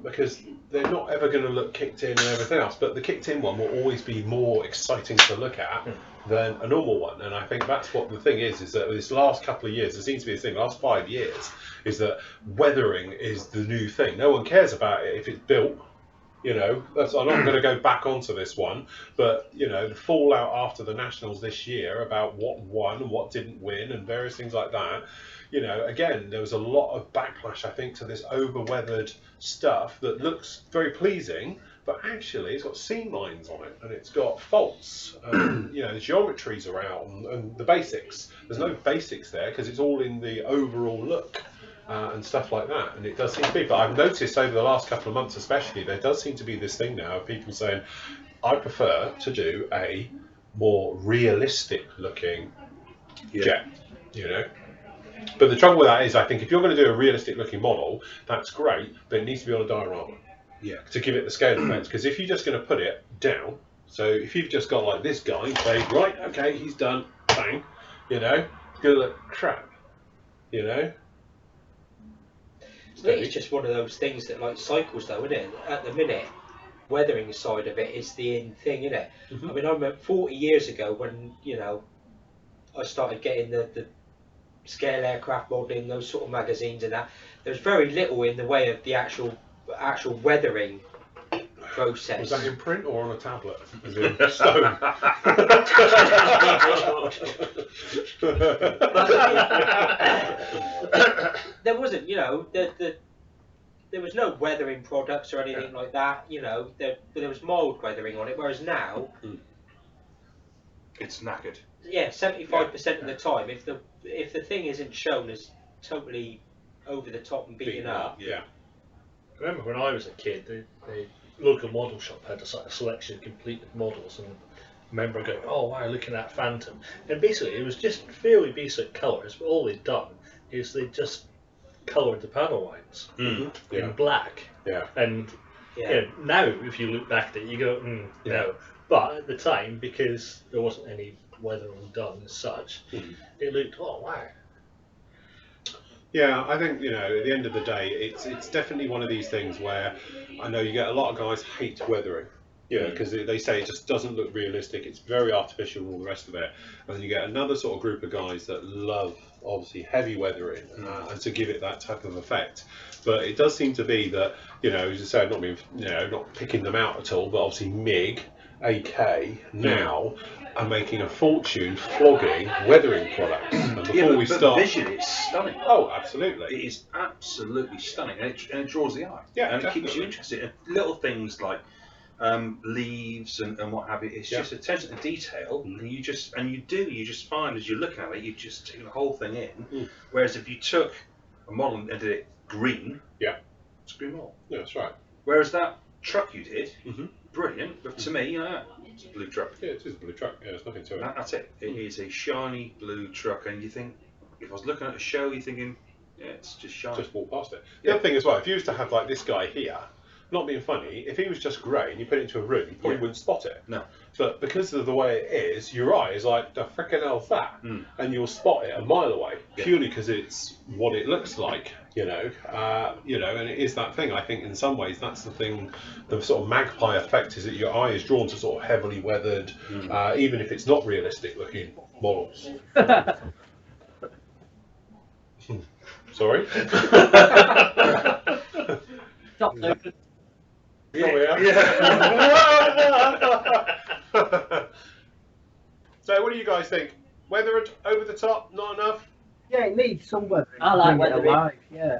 Because they're not ever going to look kicked in and everything else, but the kicked in one will always be more exciting to look at than a normal one. And I think that's what the thing is that this last couple of years, there seems to be this thing, the last 5 years, is that weathering is the new thing. No one cares about it if it's built. You know, I'm not going to go back onto this one, but, you know, the fallout after the Nationals this year about what won and what didn't win and various things like that, you know, again, there was a lot of backlash, I think, to this over-weathered stuff that looks very pleasing, but actually it's got seam lines on it and it's got faults. You know, the geometries are out and the basics. There's no basics there because it's all in the overall look. And stuff like that, and it does seem to be. But I've noticed over the last couple of months, especially, there does seem to be this thing now of people saying, "I prefer to do a more realistic-looking jet," you know. But the trouble with that is, I think if you're going to do a realistic-looking model, that's great, but it needs to be on a diorama, to give it the scale effects. Because if you're just going to put it down, so if you've just got like this guy, and say, right, okay, he's done, bang, you know, it's going to look crap, you know. I think it's just one of those things that, like, cycles, though, isn't it? At the minute, weathering side of it is the in thing, isn't it? I mean, I remember 40 years ago when, you know, I started getting the scale aircraft modelling, those sort of magazines and that. There's very little in the way of the actual weathering process. Was that in print or on a tablet? As in stone? There wasn't, you know, there was no weathering products or anything like that, you know, there was mild weathering on it, whereas now it's knackered. Yeah, 75% of the time, if the thing isn't shown as totally over the top and beaten up. Yeah. I remember when I was a kid, the local model shop had a sort of selection of completed models, and remember going, oh wow, looking at Phantom. And basically, it was just fairly basic colours, but all they'd done is they just coloured the panel lines in black. Yeah. And you know, now, if you look back at it, you go, no. But at the time, because there wasn't any weathering done as such, it looked, oh wow. Yeah, I think, you know, at the end of the day, it's definitely one of these things where I know you get a lot of guys hate weathering. You know, because they say it just doesn't look realistic, it's very artificial and all the rest of it. And then you get another sort of group of guys that love, obviously, heavy weathering and to give it that type of effect. But it does seem to be that, you know, as I say, not being, you know, not picking them out at all, but obviously MIG, AK, now are making a fortune flogging weathering products. And before we start, visually it's stunning. Oh, absolutely. It is absolutely stunning, and it draws the eye. Yeah, and definitely. it keeps you interested. And little things like leaves and what have you. It's just attention to detail, and you just find as you're looking at it, you just take the whole thing in. Whereas if you took a model and did it green, it's a green model. Yeah, that's right. Whereas that truck you did, brilliant, but to me, it's a blue truck. Yeah, it is a blue truck. Yeah, there's nothing to it. That's it. It is a shiny blue truck, and you think, if I was looking at a show, you're thinking, yeah, it's just shiny. Just walk past it. The other thing as well, if you was to have like this guy here, not being funny, if he was just grey and you put it into a room, you probably wouldn't spot it. No. But because of the way it is, your eye is like, the frickin' hell's that? And you'll spot it a mile away, purely because it's what it looks like, you know, and it is that thing. I think in some ways that's the thing, the sort of magpie effect is that your eye is drawn to sort of heavily weathered, even if it's not realistic looking models. Sorry? Shop's open. So what do you guys think? Weathered, over the top, not enough? Yeah, it needs some weathering. I like Bring it weathering. alive, yeah.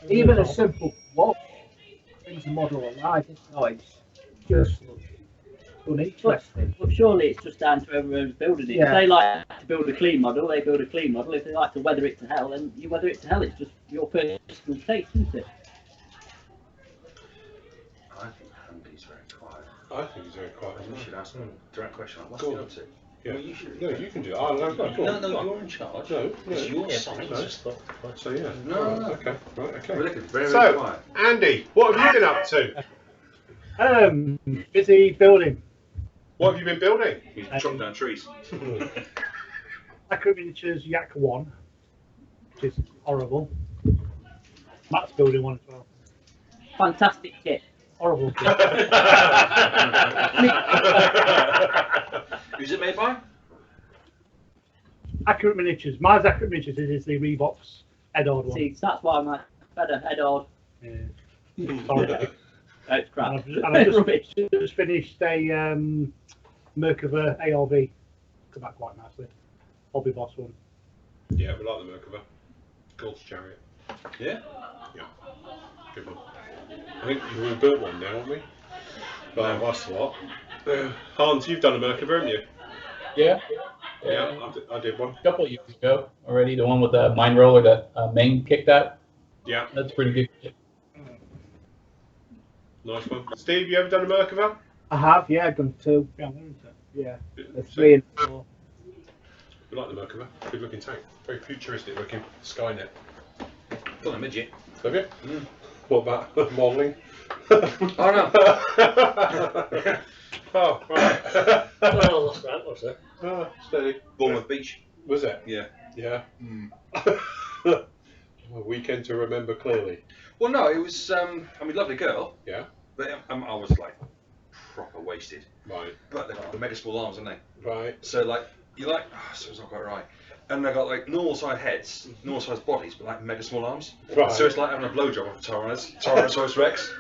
Even a simple wall brings the model alive. It's just uninteresting. But surely it's just down to whoever who's building it. Yeah. If they like to build a clean model, they build a clean model. If they like to weather it to hell, then you weather it to hell. It's just your personal taste, isn't it? I think Andy's very quiet. I think he's very quiet. We should ask him a direct question. Like, what's Go he on. up to? Yeah. Well, you should. No, you can do it. Oh, no, go on. No, you're in charge. No, It's your Yeah, site. but I just thought, So yeah. No. Okay. Right. Okay. We're looking very, very So, quiet. Andy, what have you been up to? Busy building. What have you been building? He's chopping down trees. Accurate Miniatures Yak 1, which is horrible. Matt's building one as well. Fantastic kit. Horrible kit. Who's it made by? Accurate Miniatures. Mine's Accurate Miniatures. It is the Reeboks Edard one. See, that's why I'm like, better Edard. Sorry. It's crap. And I've Rubbish. just finished a Merkava ARV. Come back quite nicely. Hobby Boss one. Yeah, we like the Merkava. God's Chariot. Yeah. Yeah. Good one. I think we've built one now, haven't we? But that's what. Hans, you've done a Merkava, haven't you? Yeah. Yeah, I did one. A couple of years ago already. The one with the mine roller that Maine kicked out. Yeah. That's pretty good. Nice one. Steve, you ever done a Merkava? I have, yeah, I've done 2. Yeah, 3 and 4. We like the Merkava. Good looking tank. Very futuristic looking. Skynet. Done a midget. Have you? What about modelling? Oh no. Oh, right. well, that's that, was it? Oh, steady. Bournemouth Beach. Was it? Yeah. Yeah. A weekend to remember clearly. Well, no, it was. I mean, lovely girl. Yeah. But I was like proper wasted. Right. But they've got the mega small arms, haven't they? Right. So like you're like, something's not quite right. And they got like normal sized heads, normal sized bodies, but like mega small arms. Right. So it's like having a blowjob of a Tyrannosaurus Rex.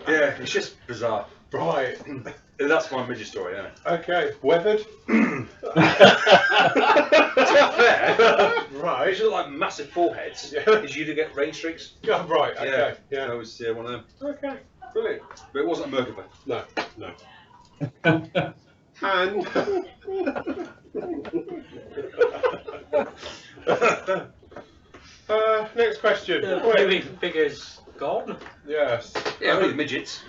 Yeah, it's just bizarre. Right. That's my midget story, yeah. Okay. Weathered? To be fair, Right. they should look like massive foreheads. Yeah. Because you do get rain streaks. Oh, right. Okay. Yeah. That was one of them. Okay. Brilliant. But it wasn't a Merkava. No. No. And next question. Moving figures gone. Yes. Yeah, only the midgets.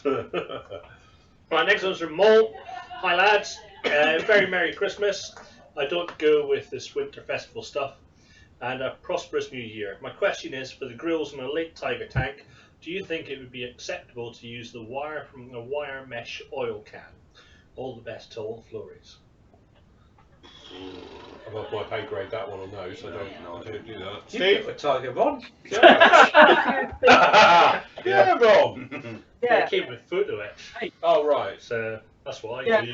Right, next one's from Mole. Hi lads, very Merry Christmas. I don't go with this winter festival stuff, and a prosperous new year. My question is, for the grills in a Lake Tiger tank, do you think it would be acceptable to use the wire from a wire mesh oil can? All the best to all Flories. Above my pay grade, that one on those. I don't do that. You Steve? put a tiger on. Yeah, Ron. Yeah, it came with photo etch. Oh, right. So that's why. Yeah,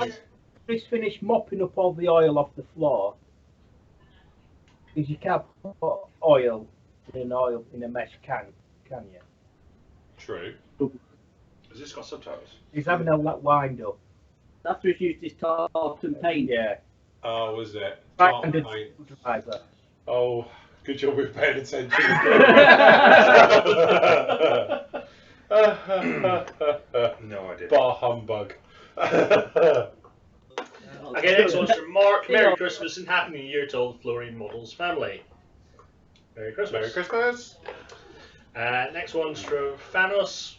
just finish mopping up all the oil off the floor. Because you can't put oil in a mesh can you? True. Has this got subtitles? He's having all that wind up. After he's used his tartan paint. Yeah. Oh, was it? Right, and Mate. driver. Oh, good job with paying attention. No idea. Bar humbug. Okay, next one's from Mark. Merry Christmas and Happy New Year to all the Flory Models family. Merry Christmas. Merry Christmas. Next one's from Thanos.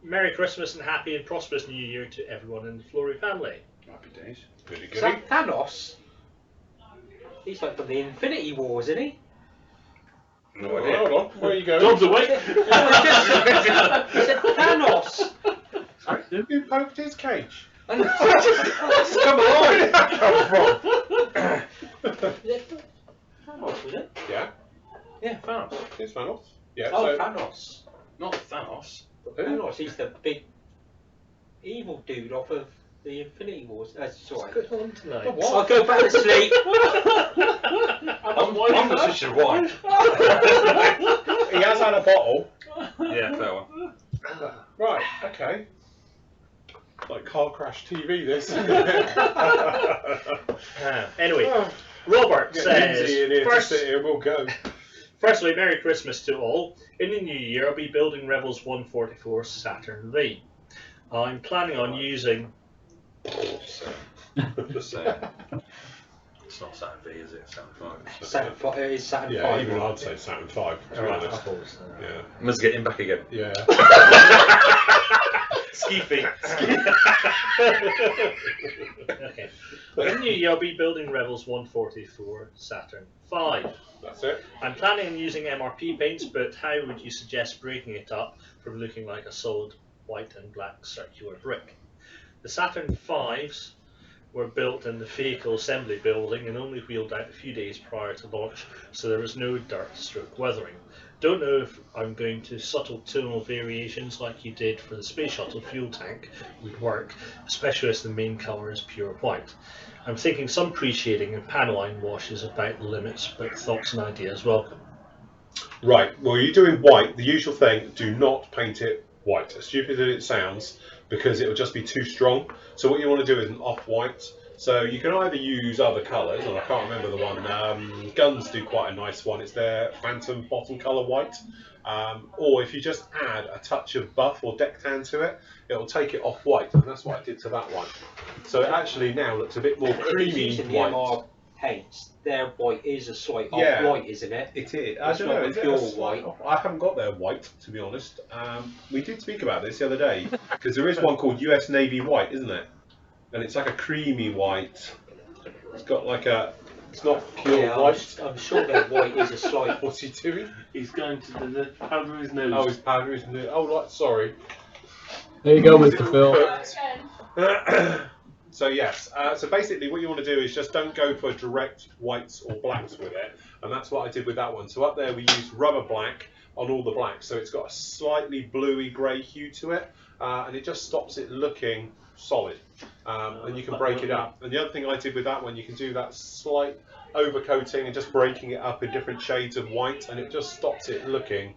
Merry Christmas and happy and prosperous New Year to everyone in the Flory family. Happy days. Goody Is goody. that Thanos? He's like from the Infinity Wars, isn't he? No Oh, idea. hold on. Where are you going? Job's away. He said Thanos. You poked his cage. And Come on. Where did that come from? Thanos, was it? Yeah. Yeah, Thanos. It's Thanos. Yeah. Oh, so, Thanos. Not Thanos. Thanos, he's the big evil dude off of the Infinity Wars. That's all right. Good one tonight. I'll go back to sleep. I'm the position wine. he has had a bottle. Yeah, fair one. Right. Okay. Like car crash TV, this. Anyway, Oh, Robert get Lindsay in here says, to sit here. We'll go. firstly, Merry Christmas to all. In the new year, I'll be building Rebels 144 Saturn V. I'm planning on using... Just saying. It's not Saturn V, is it? Saturn 5. Saturn 5. It is Saturn Yeah, 5. even I'd say Saturn 5. To be Alright, honest. I thought so. Yeah. Must get him back again. Yeah. Ski feet. Okay. In the new year, I'll be building Rebels 144 Saturn 5. That's it. I'm planning on using MRP paints, but how would you suggest breaking it up from looking like a solid white and black circular brick? The Saturn 5s were built in the vehicle assembly building and only wheeled out a few days prior to launch, so there was no dirt stroke weathering. Don't know if I'm going to subtle tonal variations like you did for the space shuttle fuel tank would work, especially as the main colour is pure white. I'm thinking some pre-shading and panel line wash is about the limits, but thoughts and ideas welcome. Right. Well, you're doing white. The usual thing, do not paint it white. As stupid as it sounds, because it will just be too strong. So what you want to do is an off-white. So you can either use other colours, and I can't remember the one. Guns do quite a nice one. It's their Phantom bottom colour white. Or if you just add a touch of buff or deck tan to it, it'll take it off white, and that's what I did to that one. So it actually now looks a bit more creamy Using the white. MR paints, their white is a slight Yeah. off-white, isn't it? It is. I It's don't not know. a Is it pure a slight? I haven't got their white, to be honest. We did speak about this the other day because there is one called US Navy White, isn't it? And it's like a creamy white. It's got like a. It's not pure Yeah, white. I'm sure their white is a slight. What's he doing? He's going to the powder his nose. Oh, he's powder his nose. Oh, right. Sorry. There you go, Mr. Phil. So yes, so basically what you want to do is just don't go for direct whites or blacks with it, and that's what I did with that one. So up there we used rubber black on all the blacks, so it's got a slightly bluey grey hue to it, and it just stops it looking solid, and you can break it up. And the other thing I did with that one, you can do that slight overcoating and just breaking it up in different shades of white, and it just stops it looking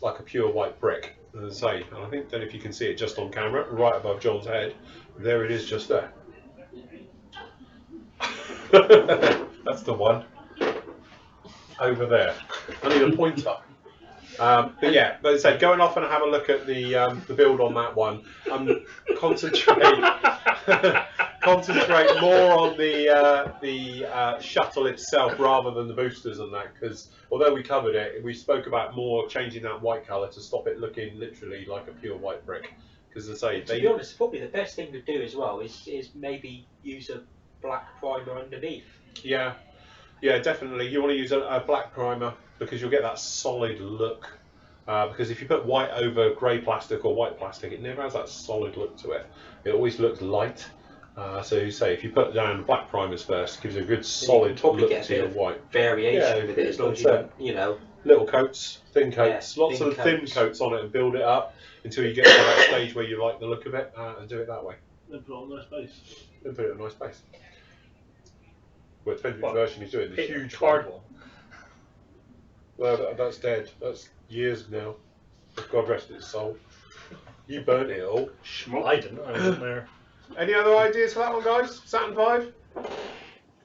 like a pure white brick. As I say, and I think that if you can see it just on camera, right above John's head, there it is just there. That's the one over there. I need a pointer. But yeah, but as I say, going off and have a look at the build on that one. Concentrate more on the shuttle itself rather than the boosters and that, because although we covered it, we spoke about more changing that white colour to stop it looking literally like a pure white brick. Because as I say, To be honest, probably the best thing to do as well is maybe use a black primer underneath. Yeah, yeah, definitely. You want to use a black primer because you'll get that solid look. Because if you put white over grey plastic or white plastic, it never has that solid look to it. It always looks light. So you say if you put down black primers first, it gives a good solid look to your white. Variation with it as long as you don't, you know. Little coats, thin coats, Yeah, lots of thin coats on it, and build it up until you get to that stage where you like the look of it, and do it that way. Then put it on a nice base. Then put it in a nice base. Well, it depends which version he's doing. The huge card one. Well, that's dead. That's years now. God rest its soul. You burnt it all. I didn't. I wasn't there. Any other ideas for that one, guys? Saturn 5?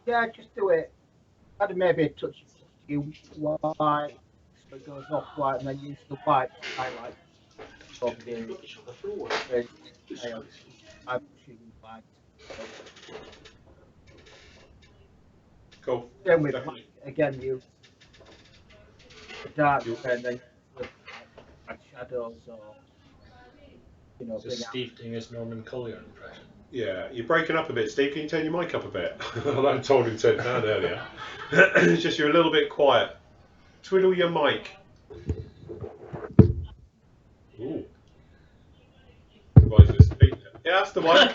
Yeah, just do it. Add maybe a touch of white, so it goes off white, and then use the white to highlight. Rubbish on the floor. I'm shooting white. Cool. Then with black, again, use the dark and then the shadows or So Steve doing his Norman Collier impression. Yeah, you're breaking up a bit, Steve. Can you turn your mic up a bit? I told him to turn it down earlier. It's just you're a little bit quiet. Twiddle your mic. Ooh. Yeah, that's the one.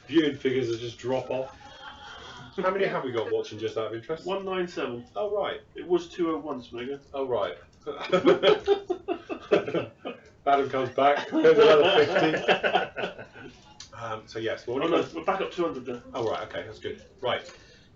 Viewing figures will just drop off. How many have we got watching, just out of interest? 197. Oh, right. It was 201, Smigger. Oh, right. Adam comes back. There's another 50. So, yes. Well, we're back up 200 then. Oh, right. Okay, that's good. Right.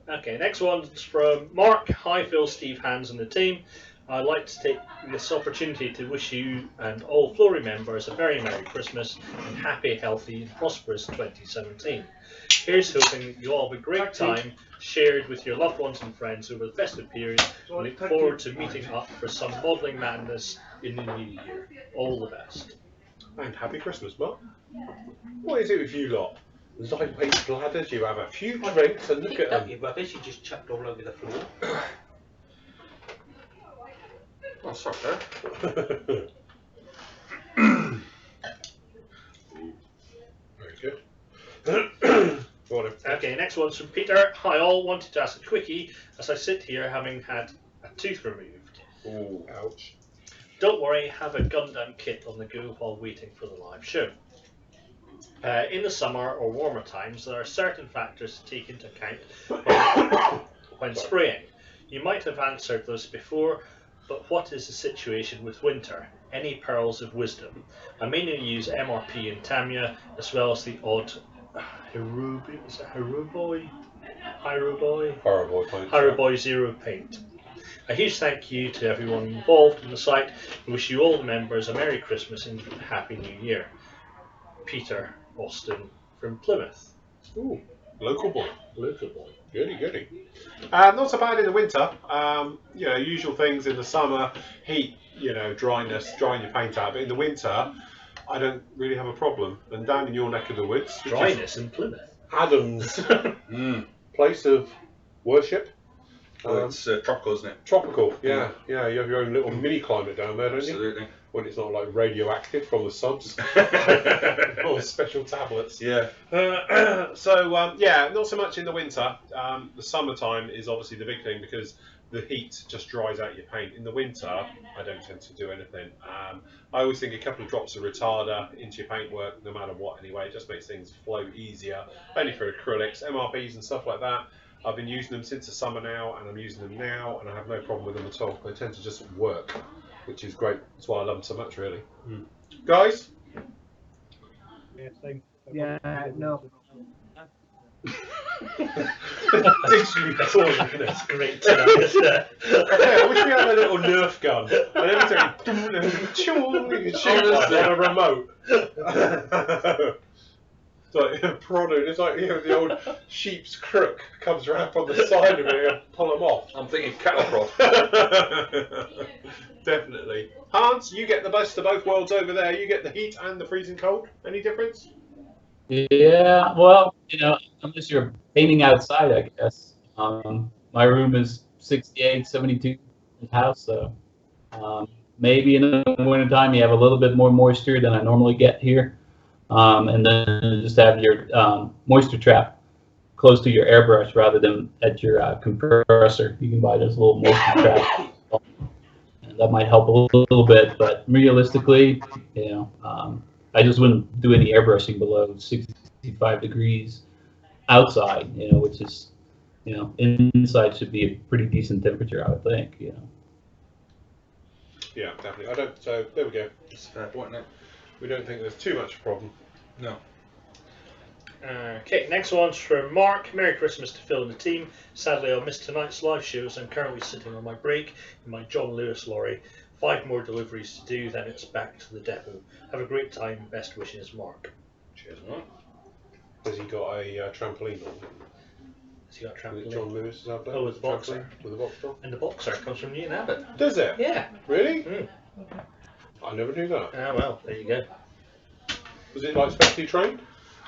Okay, next one's from Mark. Hi, Phil, Steve, Hans, and the team. I'd like to take this opportunity to wish you and all Flory members a very Merry Christmas and happy, healthy, and prosperous 2017. Here's hoping you all have a great time shared with your loved ones and friends over the festive period. And look forward to meeting up for some modelling madness in the new year. All the best. And happy Christmas, Mark. What is it with you lot? Lightweight bladders, you have a few drinks and look at them. Your rubbish you just chucked all over the floor. Oh, sorry, sir. Very good. Okay, next one's from Peter. Hi all, wanted to ask a quickie as I sit here having had a tooth removed. Ooh, ouch. Don't worry, have a Gundam kit on the go while waiting for the live show. In the summer or warmer times, there are certain factors to take into account when spraying. You might have answered this before, but what is the situation with winter? Any pearls of wisdom? I mainly use MRP and Tamiya, as well as the odd Hiroboy Zero paint. A huge thank you to everyone involved in the site, and wish you all the members a Merry Christmas and Happy New Year. Peter Austin from Plymouth. Ooh, local boy. Local boy. Goody, goody. Not so bad in the winter. Usual things in the summer, heat, dryness, drying your paint out. But in the winter, I don't really have a problem. And down in your neck of the woods, dryness in Plymouth. Adams, place of worship. It's tropical, isn't it? Tropical, yeah. You have your own little mini climate down there, don't you? Absolutely. When it's not like radioactive from the subs or special tablets. Yeah. Not so much in the winter. The summertime is obviously the big thing because the heat just dries out your paint. In the winter, I don't tend to do anything. I always think a couple of drops of retarder into your paintwork, no matter what anyway, it just makes things flow easier. Only for acrylics, MRPs and stuff like that. I've been using them since the summer now, and I'm using them now, and I have no problem with them at all. They tend to just work, which is great. That's why I love them so much, really. Guys? Yeah, no. That's great. I wish we had a little Nerf gun. And every time you shoot like on a remote. It's like prodded. It's like the old sheep's crook comes around on the side of it and pull them off. I'm thinking cattle prod. Definitely. Hans, you get the best of both worlds over there. You get the heat and the freezing cold. Any difference? Yeah, well, unless you're painting outside, I guess. My room is 68, 72 in the house, so maybe in the wintertime you have a little bit more moisture than I normally get here. And then just have your moisture trap close to your airbrush rather than at your compressor. You can buy this little moisture trap. And that might help a little bit, but realistically, you know, I just wouldn't do any airbrushing below 65 degrees outside, you know, which is, you know, inside should be a pretty decent temperature, I would think, you know. Yeah, definitely. I don't. So there we go. That's a fair point, no? We don't think there's too much of a problem. No. Okay, next one's from Mark. Merry Christmas to Phil and the team. Sadly, I'll miss tonight's live shows. I'm currently sitting on my break in my John Lewis lorry. 5 more deliveries to do, then it's back to the depot. Have a great time. Best wishes, Mark. Cheers, Mark. Has he got a trampoline on? Has he got a With trampoline? John Lewis is out there? Oh, with the boxer. With the boxer. And the boxer comes from Newton Abbott. Does it? Yeah. Really? Mm. I never knew that. Ah, well, there you go. Was it like specially trained?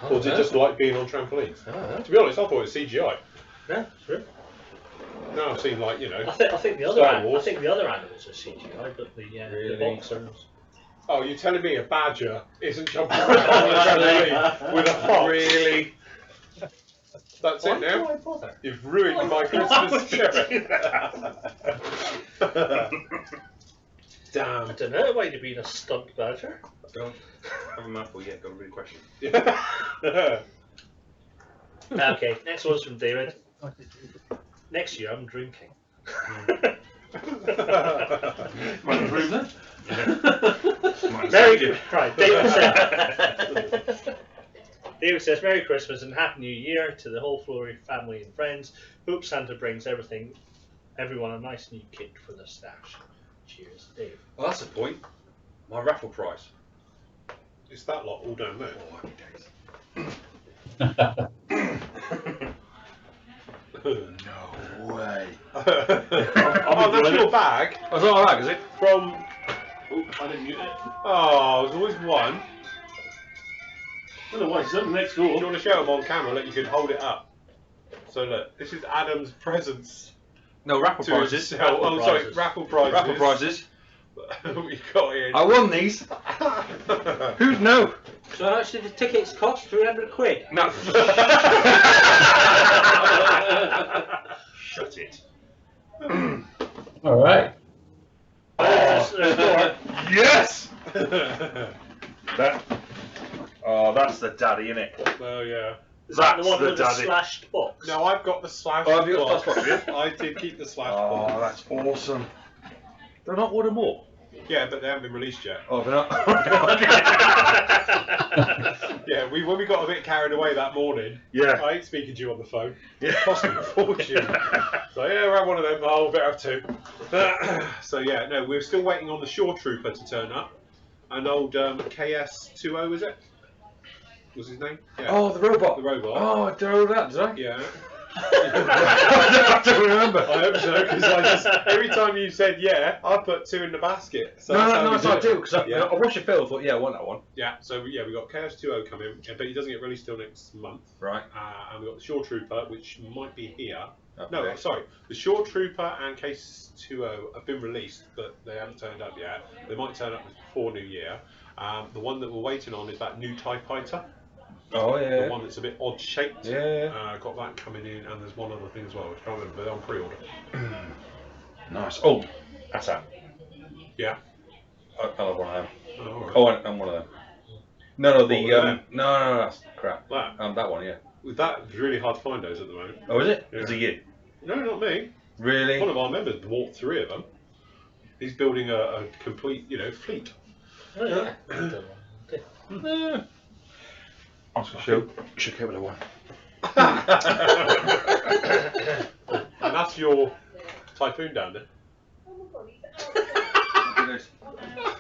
Or was it just like being on trampolines? Oh, To be honest, I thought it was CGI. yeah, true. Now I've seen like, you know. I think the other I think the other animals are CGI, but the boxers. Oh, you're telling me a badger isn't jumping around on a trampoline with a fox? Really? That's Why it now? do I bother? You've ruined my Christmas spirit. Damn. I don't know. Why you've been a stunt badger? Don't have a mouthful yet, got a real question. Okay, next one's from David. Next year I'm drinking. Might improve that. David says, Merry Christmas and Happy New Year to the whole Flory family and friends. Hope Santa brings everyone a nice new kit for the stash. Cheers, Dave. Well, that's the point. My raffle prize. It's that lot all down there. No way. Oh, that's your bag. Oh, it's not like that, is it? From. Oh, I didn't mute it. Oh, there's always one. I don't know why it's up next Do you door. want to show them on camera? Look, you can hold it up. So look, this is Adam's presents. No, raffle to prizes. himself. Oh, sorry, raffle prizes. Raffle prizes. We got in. I won these. Who'd know? So how much did the tickets cost? 300 quid? No. Shut it. All right. Yes! That's the daddy, innit? Oh yeah. Is that That's the one the with the daddy. slashed box? No, I've got the slash. Oh, have you got box. the slash box, have I did keep the slash box. Oh, that's awesome. They're not order more. Yeah, but they haven't been released yet. Oh, they're not. Yeah, when we got a bit carried away that morning, Yeah. I ain't speaking to you on the phone. Yeah. It cost me a fortune. So yeah, we'll have one of them. Oh, better have 2. So yeah, no, we're still waiting on the Shore Trooper to turn up. An old KS20, is it? Was his name? Yeah. Oh, the robot. The robot. Oh, I did all that, did I? Yeah. I don't remember. I hope so, because every time you said yeah, I put 2 in the basket. So No, that's how we I it. do, because I Yeah. watched your film, I thought, yeah, I want that one. Yeah, so yeah, we got KS20 coming, but he doesn't get released till next month. Right. And we got the Shore Trooper, which might be here. Okay. No, sorry, the Shore Trooper and KS20 have been released, but they haven't turned up yet. They might turn up before New Year. The one that we're waiting on is that new TIE Fighter. Oh, yeah. The one that's a bit odd shaped. Yeah. Got that coming in, and there's one other thing as well, which I can't remember, but they're on pre-order. Nice. Oh, that's that. Yeah. I love one of them. Oh, all right. Oh, and one of them. No, What, them? no, that's crap. That? That one, yeah. That's really hard to find those at the moment. Oh, is it? Yeah. Is it you? No, not me. Really? One of our members bought 3 of them. He's building a complete, fleet. Oh, yeah. I was going to should get rid of one. And that's your Typhoon down there.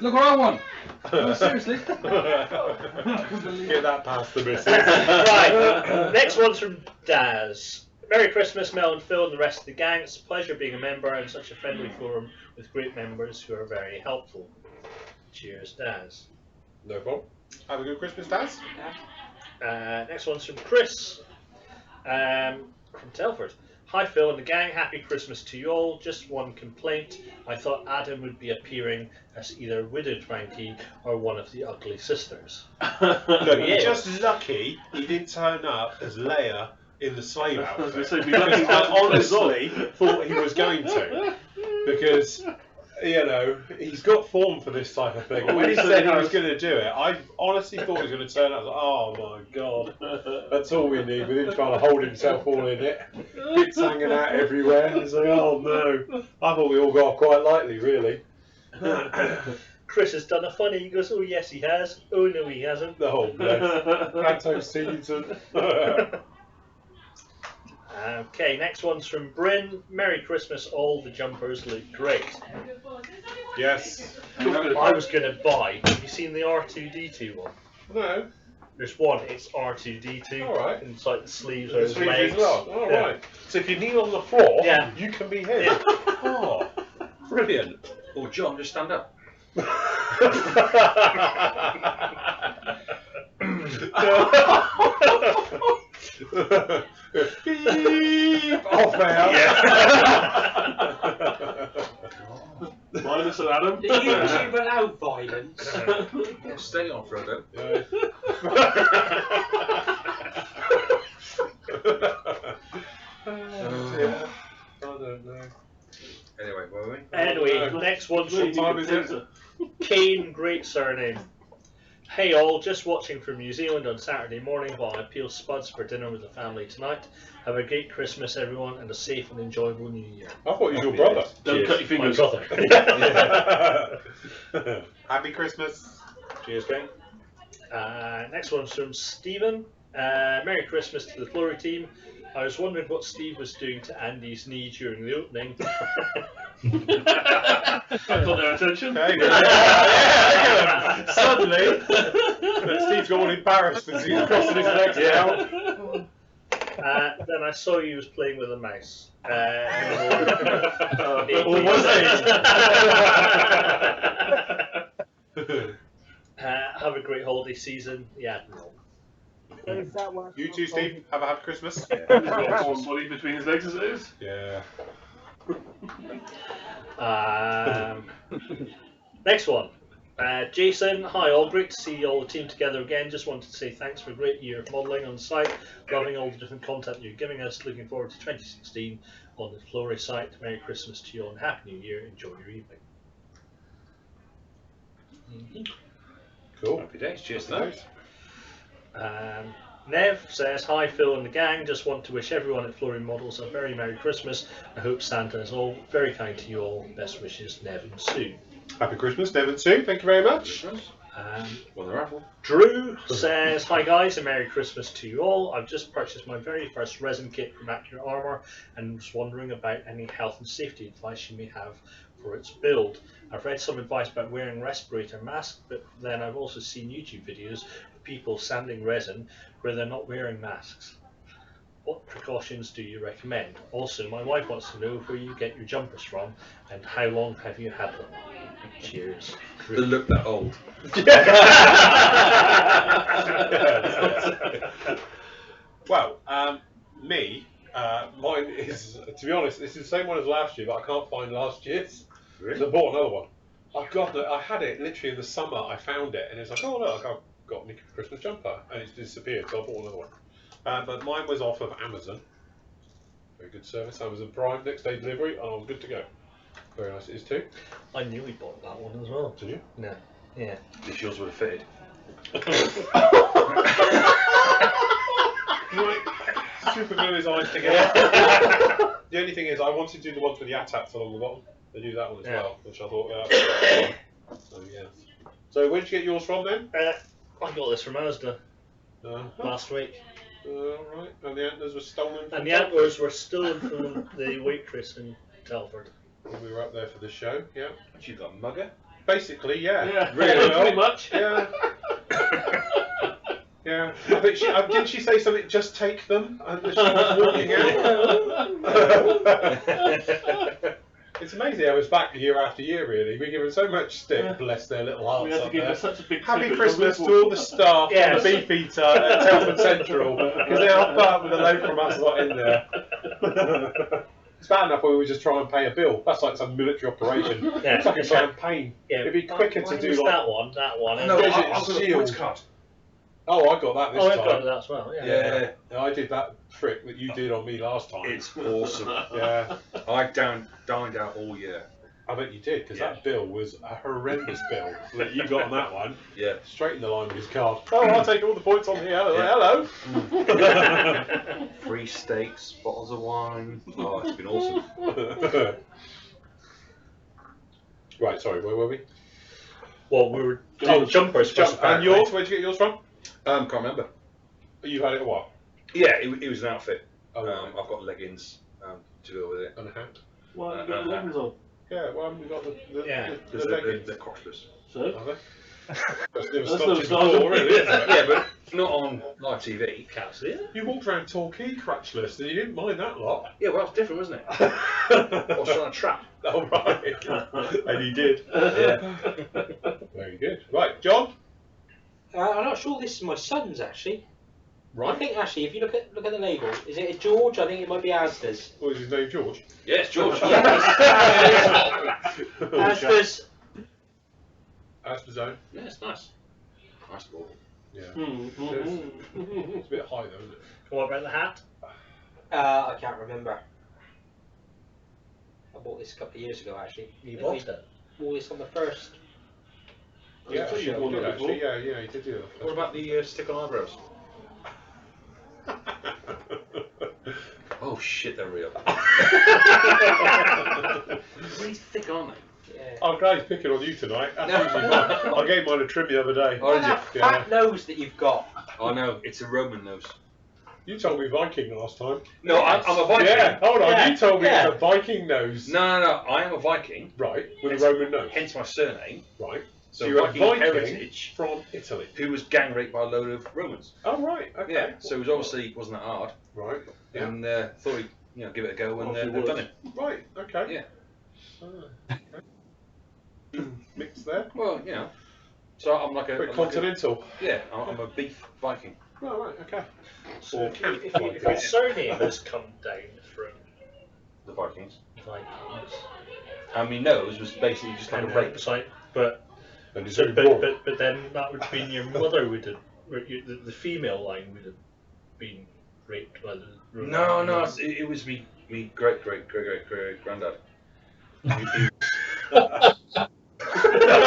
Look what I want. No, seriously. Get that past the missus. Right, next one's from Daz. Merry Christmas, Mel and Phil and the rest of the gang. It's a pleasure being a member in such a friendly forum with great members who are very helpful. Cheers, Daz. No problem. Have a good Christmas, Daz. Next one's from Chris from Telford. Hi Phil and the gang, happy Christmas to you all. Just one complaint. I thought Adam would be appearing as either Widow Twanky or one of the ugly sisters. Look, you're just lucky he didn't turn up as Leia in the slave outfit. Because I honestly thought he was going to. Because, you know, he's got form for this type of thing. And when he said he was going to do it, I honestly thought he was going to turn up. I was like, oh my god, that's all we need. With him trying to hold himself all in it. Bits hanging out everywhere. And it's like, oh no. I thought we all got off quite lightly, really. Chris has done a funny. He goes, oh yes he has. Oh no he hasn't. Oh bless. Canto season. Okay, next one's from Bryn. Merry Christmas, all the jumpers look great. Yes. I was going to buy. Have you seen the R2D2 one? No. There's one, it's R2D2. Alright. Inside the sleeves or The his sleeves legs. as well. Alright. Yeah. So if you kneel on the floor, Yeah. you can be him. Yeah. Oh, brilliant. Or John, just stand up. Beep! Off there. Yeah. Violence and Adam. Do YouTube allow violence? Yeah, stay on, Frodo. Yeah. I don't know. Anyway, where are we? Anyway, next one's from What time is it? Kane, great surname. Hey all, just watching from New Zealand on Saturday morning while I peel spuds for dinner with the family tonight. Have a great Christmas everyone and a safe and enjoyable New Year. I thought you were your brother. Don't cut your fingers. My brother. Happy Christmas. Cheers, Kane. Next one's from Stephen. Merry Christmas to the Flory team. I was wondering what Steve was doing to Andy's knee during the opening. I got their attention. There you go. Suddenly, Steve's got all embarrassed as he's crossing his legs now. Then I saw he was playing with a mouse. Or was he? Have a great holiday season. Yeah, Admiral. You too, Steve. Have a happy Christmas. He's got one body between his legs as it is. Yeah. Next one. Jason, hi all, great to see all the team together again. Just wanted to say thanks for a great year of modelling on the site. Loving all the different content you're giving us. Looking forward to 2016 on the Flory site. Merry Christmas to you all and Happy New Year. Enjoy your evening. Cool. Happy days. Cheers to that. Nev says, hi Phil and the gang, just want to wish everyone at Flory Models a very Merry Christmas. I hope Santa is all very kind to you all. Best wishes, Nev and Sue. Happy Christmas, Devon Sue. Thank you very much. Well, the raffle. Drew says, hi guys, and Merry Christmas to you all. I've just purchased my very first resin kit from Accurate Armour and was wondering about any health and safety advice you may have for its build. I've read some advice about wearing respirator masks, but then I've also seen YouTube videos of people sanding resin where they're not wearing masks. What precautions do you recommend? Also, my wife wants to know where you get your jumpers from and how long have you had them? Cheers. They look that old. Well, me, mine is, to be honest, this is the same one as last year, but I can't find last year's. Really? So I bought another one. I had it literally in the summer. I found it, and it's like, oh look, I've got me a Christmas jumper, and it's disappeared. So I bought another one. But mine was off of Amazon. Very good service, Amazon Prime, next day delivery, and I was good to go. Very nice it is too. I knew we bought that one as well. Did you? No. Yeah. If yours would have fitted. Super glue his eyes together. The only thing is, I wanted to do the ones with the ATAPs along the bottom. They do that one as well, which I thought, yeah. So yeah. So where did you get yours from then? I got this from Asda last week. Right. And the antlers were stolen from And the antlers were stolen from the waitress in Telford. when we were up there for the show, yeah. You got a mugger? Basically, yeah. Yeah, Really well. pretty much. Yeah. Yeah. I think didn't she say something, just take them, and she was walking out? It's amazing how it's back year after year, really. We give them so much stick, bless their little hearts. We had to up give there. her such a big Happy tribute. Christmas to all the staff Yes. on the Beefeater at Telford Central, because they'll put up with a load from us lot in there. It's bad enough when we just try and pay a bill. That's like some military operation. Yeah. It's like a campaign. Yeah. It'd be quicker Mine to do was like. that one. No, There's I've a got a shield. points card. Oh, I got that this Oh, I've time. got that as well. Yeah. Yeah, I did that trick that you did on me last time. It's awesome. Yeah, I dined out all year. I bet you did, because Yeah. that bill was a horrendous bill that you got on that one. Yeah. Straight in the line with his card. Oh, I'll take all the points on here. Yeah. Hello. Free steaks, bottles of wine. Oh, it's been awesome. Right, sorry, where were we? Well, we were doing jumpers first. And apparently. yours? Where'd you get yours from? Can't remember. You've had it a while. Yeah, it was an outfit. Oh, right. I've got leggings to go with it. And a hat. Why have you got leggings on? Yeah, well, we got the Because leggings. they're crotchless. So? Are they? That's never That's stopped never you started. before, really, isn't it? Yeah, but not on live TV. Can't see it. You walked around Torquay crutchless and you didn't mind that lot. Yeah, well, it's different, wasn't it? I was trying to trap. Oh, right. And you did. Yeah. Very good. Right, John? I'm not sure this is my son's actually. I Right. think actually, if you look at the label, is it a George? I think it might be Asda's. What is his name, George? Yes, George. Asda's. Asper's own. Yeah, it's nice. Nice ball. Yeah. Mm. It's a bit high, though, isn't it? What about the hat? I can't remember. I bought this a couple of years ago actually. You I bought think it. we wore this on the first. Yeah, thought you you bought did, it actually. Yeah, you did do that. What about the stick on eyebrows? Oh shit, they're real. Really thick, aren't they? Yeah. I'm glad he's picking on you tonight. That's usually mine. I gave mine a trim the other day. Oh, did you? That fat nose that you've got. Oh no, it's a Roman nose. You told me Viking last time. No, I'm a Viking. Yeah, hold on. Yeah, You told me yeah. it's a Viking nose. No, I am a Viking. Right, with Hence- a Roman nose. Hence my surname. Right. So you're Viking, a Viking heritage, from Italy. who was gang raped by a load of Romans. Oh, right. Okay. Yeah. So it was obviously wasn't that hard, Right. Yeah. and thought he'd give it a go, and Obviously they've done was. it. Right. Okay. Yeah. Ah, okay. Mixed there. Well, So I'm like Very continental. I'm a beef Viking. Oh, right. Okay. So Or if camp your Viking. surname has come down from The Vikings. Vikings, And my nose was basically just like a rape. site, but And it's so, very broad. but then that would mean your mother would have, the female line would have been raped by the Roman. No, it was me great granddad.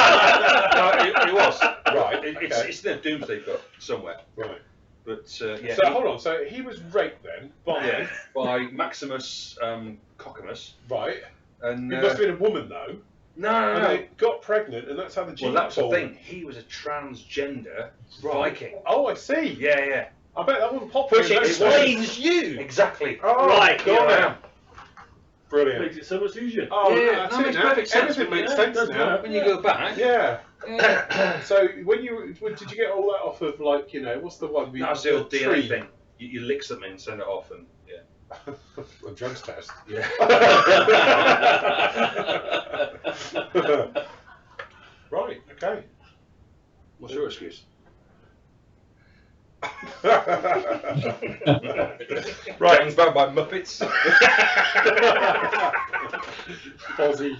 It was. Right. It's in a doomsday book somewhere. Right. But So hold on. So he was raped then by Maximus Cockamus. right. And He must have been a woman though. no. And they got pregnant, and that's how the Well, gene that was the formed. thing. He was a transgender Viking. Oh, I see. Yeah. I bet that wasn't popular. Which in those explains days. you. Exactly. Oh, Right, got yeah. it. Brilliant. Makes it so much easier. Oh, Yeah, that's that it makes now. perfect sense. Everything makes Yeah, sense does now. that. When you go back. Yeah. Yeah. So when did you get all that off of what's the one? That was the old DNA thing. You lick something and send it off, and A drugs test. yeah. Right. Okay. What's your excuse? Right. Gangs bound by Muppets. Fozzie.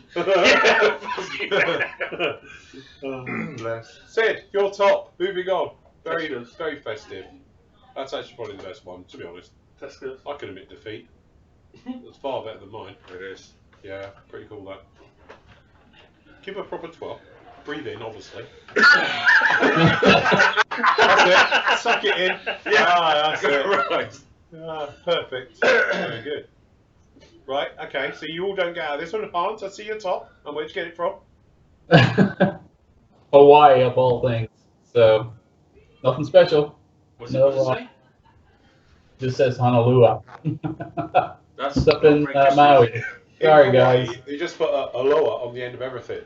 Bless. Sid, your top. Moving on. Very, Tesco's. very festive. That's actually probably the best one, to be honest. Tesco's. I can admit defeat. It's far better than mine. It is. Yeah, pretty cool that. Give a proper 12. Breathe in, obviously. That's it. Suck it in. Yeah, that's it. Right. Ah, perfect. Very good. Right, okay, so you all don't get out of this one. Hans, I see your top. And where'd you get it from? Hawaii, of all things. So, nothing special. What's No, it say? Just says Honolulu. That's up in not very Maui. Christmas. Sorry, In Hawaii, guys. You just put a lower on the end of everything.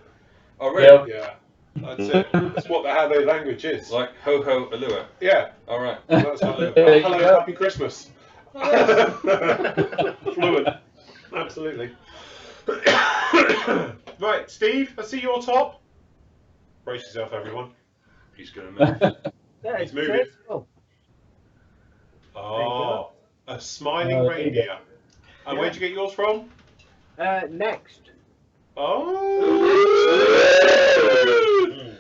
Oh, really? Yep. Yeah, that's it. That's how their language is. Like ho ho alua. Yeah, All right. that's how There you hello, go. happy Christmas. Fluent. Absolutely. Right, Steve, I see your top. Brace yourself, everyone. He's gonna move. Yeah, He's moving. graceful. Oh, a smiling there you go. reindeer. And where'd you get yours from? Next. Oh,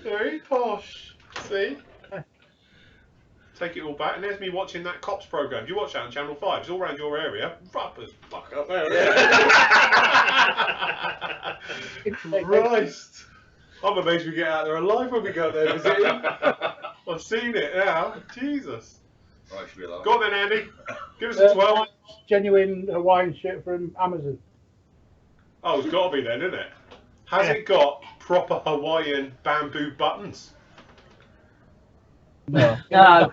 very posh. See? Take it all back, and there's me watching that cops program. Do you watch that on Channel 5? It's all around your area. Rough as fuck up there. Christ. I'm amazed we get out there alive when we go there visiting. I've seen it now. Jesus. Right, should be alive. Go on then, Andy. Give us a 12. Genuine Hawaiian shirt from Amazon. Oh, it's got to be then, isn't it? Has it got proper Hawaiian bamboo buttons? No. No.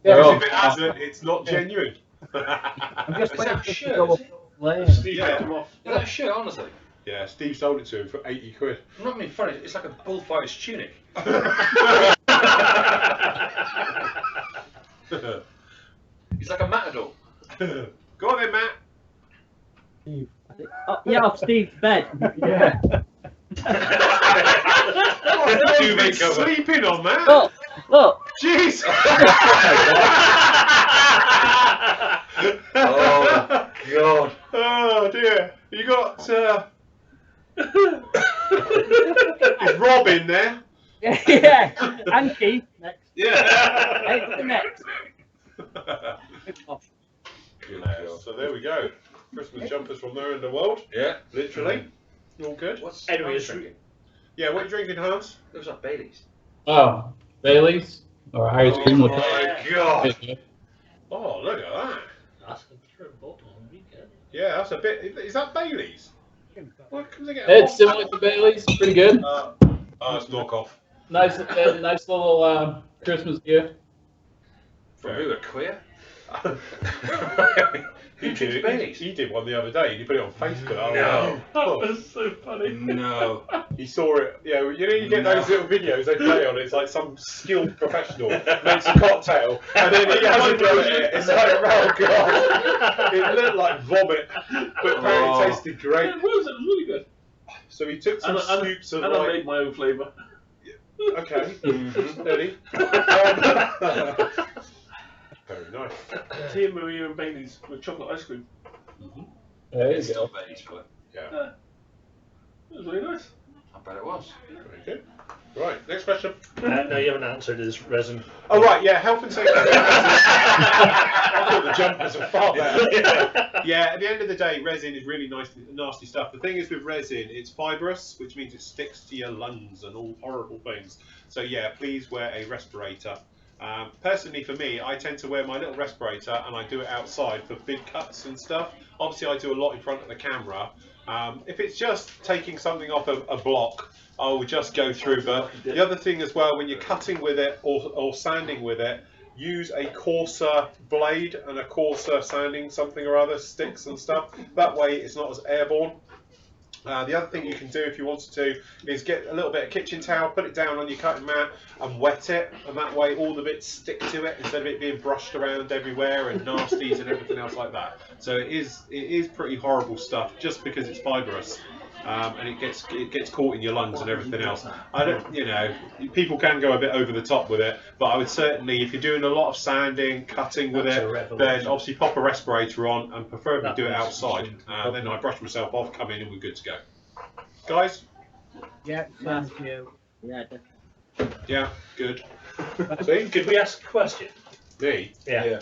Because if it hasn't, it's not genuine. I'm just Is waiting that for it to shirt, go is up it? lane. Steve Yeah. picked them off. Is that a shirt, honestly? Yeah, Steve sold it to him for 80 quid. I'm not being funny, it's like a bullfighter's tunic. It's like a matador. Go on then, Matt. Oh, yeah, off Steve's bed. Yeah. What have you been sleeping on, Matt? Look, look. Jeez. Oh, God. Oh dear. You got is Rob in there? Yeah, and Keith next. Yeah. Hey, the next. So there we go. Christmas jumpers from there in the world. Yeah. Literally. All good. What's Anyway, Hans it's drinking? Yeah, what are you drinking, Hans? Looks like Bailey's. Oh, Bailey's or ice cream with my God. Oh, look at that. That's a different bottle on the weekend. Yeah, that's a bit. Is that Bailey's? Why couldn't they get It's similar to Bailey's, pretty good. Oh, it's knockoff. Nice, nice little Christmas gift. From who? A queer? He drinks did, Baileys? he did one the other day and he put it on Facebook. No. That was so funny. No. He saw it. Yeah, you know, you get those little videos they play on. It's like some skilled professional makes a cocktail and then he has a go at it. It's like, oh god, it looked like vomit, but apparently it tasted great. It was really good. So he took some scoops of And I like, made my own flavour. okay, steady. Very nice. Tia Maria and Bailey's with chocolate ice cream. There you It's go. still Bailey's colour. Yeah, It was really nice. I bet it was. very good. Right, next question. No, you haven't answered his resin. Oh right, yeah, health and safety. I thought the jumpers were far better. Yeah, at the end of the day, resin is really nice, nasty stuff. The thing is with resin, it's fibrous, which means it sticks to your lungs and all horrible things. So yeah, please wear a respirator. Personally, for me, I tend to wear my little respirator and I do it outside for big cuts and stuff. Obviously, I do a lot in front of the camera. If it's just taking something off a block, I will just go through. But the other thing as well, when you're cutting with it or sanding with it, use a coarser blade and a coarser sanding something or other, sticks and stuff. That way it's not as airborne. The other thing you can do if you wanted to is get a little bit of kitchen towel, put it down on your cutting mat and wet it, and that way all the bits stick to it instead of it being brushed around everywhere and nasties and everything else like that. So it is pretty horrible stuff just because it's fibrous. And it gets caught in your lungs and everything else. I don't, you know, people can go a bit over the top with it, but I would certainly, if you're doing a lot of sanding, cutting with it, then obviously pop a respirator on and preferably do it outside. Then I brush myself off, come in, and we're good to go. Guys? Yeah, thank you. Yeah, Yeah, good. See? Could we ask a question? Me? Yeah.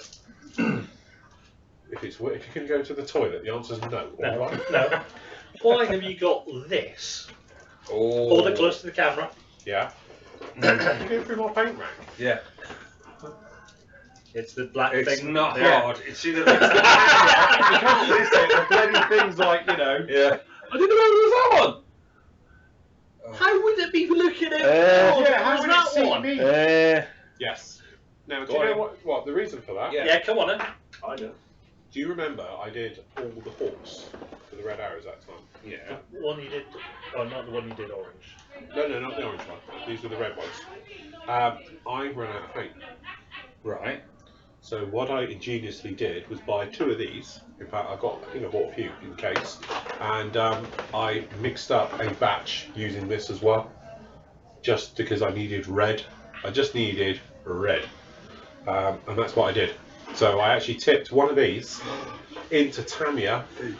If you can go to the toilet, the answer's no. No. All right. No. Why have you got this? Oh. Hold it close to the camera. Yeah. You go through my paint rack. Yeah. It's the black It's thing. not there. hard. It's either. Because of this, the bloody things like, you know. Yeah. I didn't know there was that one. How would it be looking at? Yeah, how was would that it see one? me? Yes. Now, do Go you know on. what the reason for that? Yeah. Yeah, come on then. I know. Do you remember I did all the hawks for the red arrows that time? Yeah. The one you did. Oh, not the one you did orange. No, not the orange one. These were the red ones. I ran out of paint. Right. So what I ingeniously did was buy 2 of these. In fact, I think I bought a few in case. And I mixed up a batch using this as well. Just because I needed red. I just needed red. And that's what I did. So I actually tipped one of these into Tamiya. Food.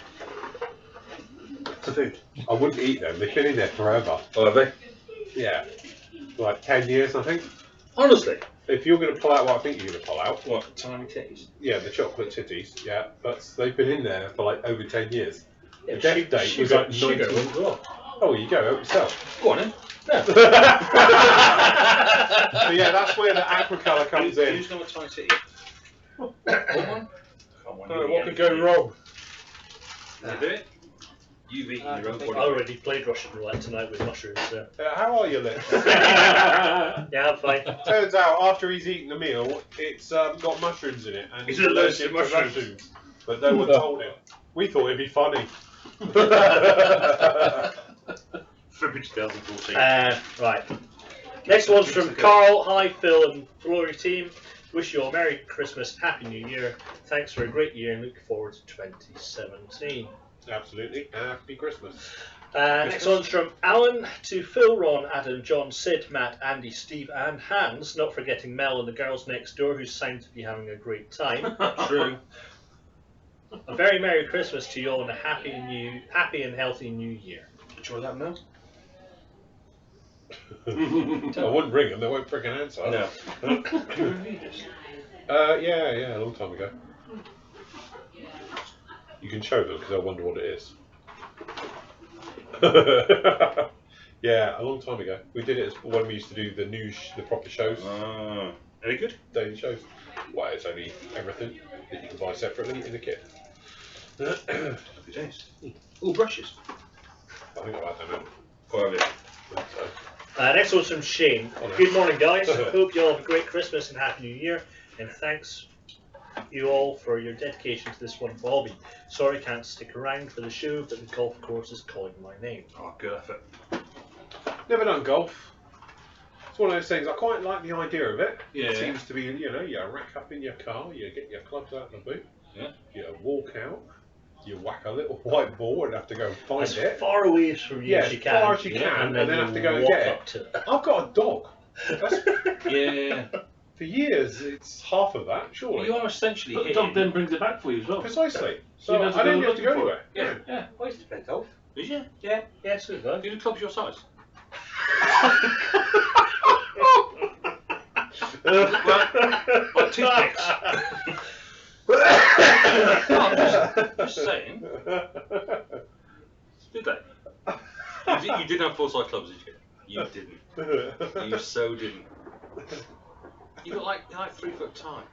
Food. I wouldn't eat them. They've been in there forever. Oh, have they? Yeah, like 10 years, I think. Honestly. If you're going to pull out what I think you're going to pull out, What? Tiny titties? yeah, the chocolate titties, yeah, they've been in there for like over 10 years. Yeah, The death date was like 19. wouldn't go up. Oh, you go, help yourself. Go on then. So yeah, that's where the aqua colour comes in. Who's got a tiny titty? Come on. Oh, what could go wrong? You do it? You've eaten your own I body. already played Russian roulette tonight with mushrooms. So. How are you, Liz? Yeah, I'm fine. Turns out after he's eaten the meal, it's got mushrooms in it, and He's allergic to mushrooms. But no one told him. We thought it'd be funny. February 2014. Right. Next one's from Carl. Hi, Phil and Flory team. Wish you all Merry Christmas, Happy New Year. Thanks for a great year and look forward to 2017. Absolutely. Happy Christmas. Next one's from Alan to Phil, Ron, Adam, John, Sid, Matt, Andy, Steve, and Hans. Not forgetting Mel and the girls next door who seem to be having a great time. True. A very Merry Christmas to you all and a happy and healthy New Year. Enjoy that, Mel. I wouldn't ring them, they won't freaking answer. No. Yeah, a long time ago. You can show them because they'll wonder what it is. Yeah, a long time ago. We did it as when we used to do the the proper shows. Any good? Daily shows. Well, it's only everything that you can buy separately in the kit. Happy days. Oh, brushes. I think I've had them out. Oh, have you? Next one's from Shane. Good morning, guys. Hope you all have a great Christmas and Happy New Year. And thanks you all for your dedication to this wonderful hobby. Sorry I can't stick around for the show, but the golf course is calling my name. Oh, good effort. Never done golf. It's one of those things, I quite like the idea of it. Yeah. It seems to be, you rack up in your car, you get your clubs out of the boot, you walk out, you whack a little white ball and have to go and find As it. far away from you as you can. As far as you can, and then have to go and get it. I've got a dog. That's, Yeah. for years, it's half of that, Well, surely. you are essentially But the dog then brings it back for you as well. Precisely. So you So don't have to I don't go have to go looking for anywhere. Yeah. Yeah. I used to play golf. Did you? Yeah, so good. Do the clubs your size? Like toothpicks. I'm just saying. Did they? You didn't have full-size clubs, did you? You didn't. You so didn't. You got like 3 foot time.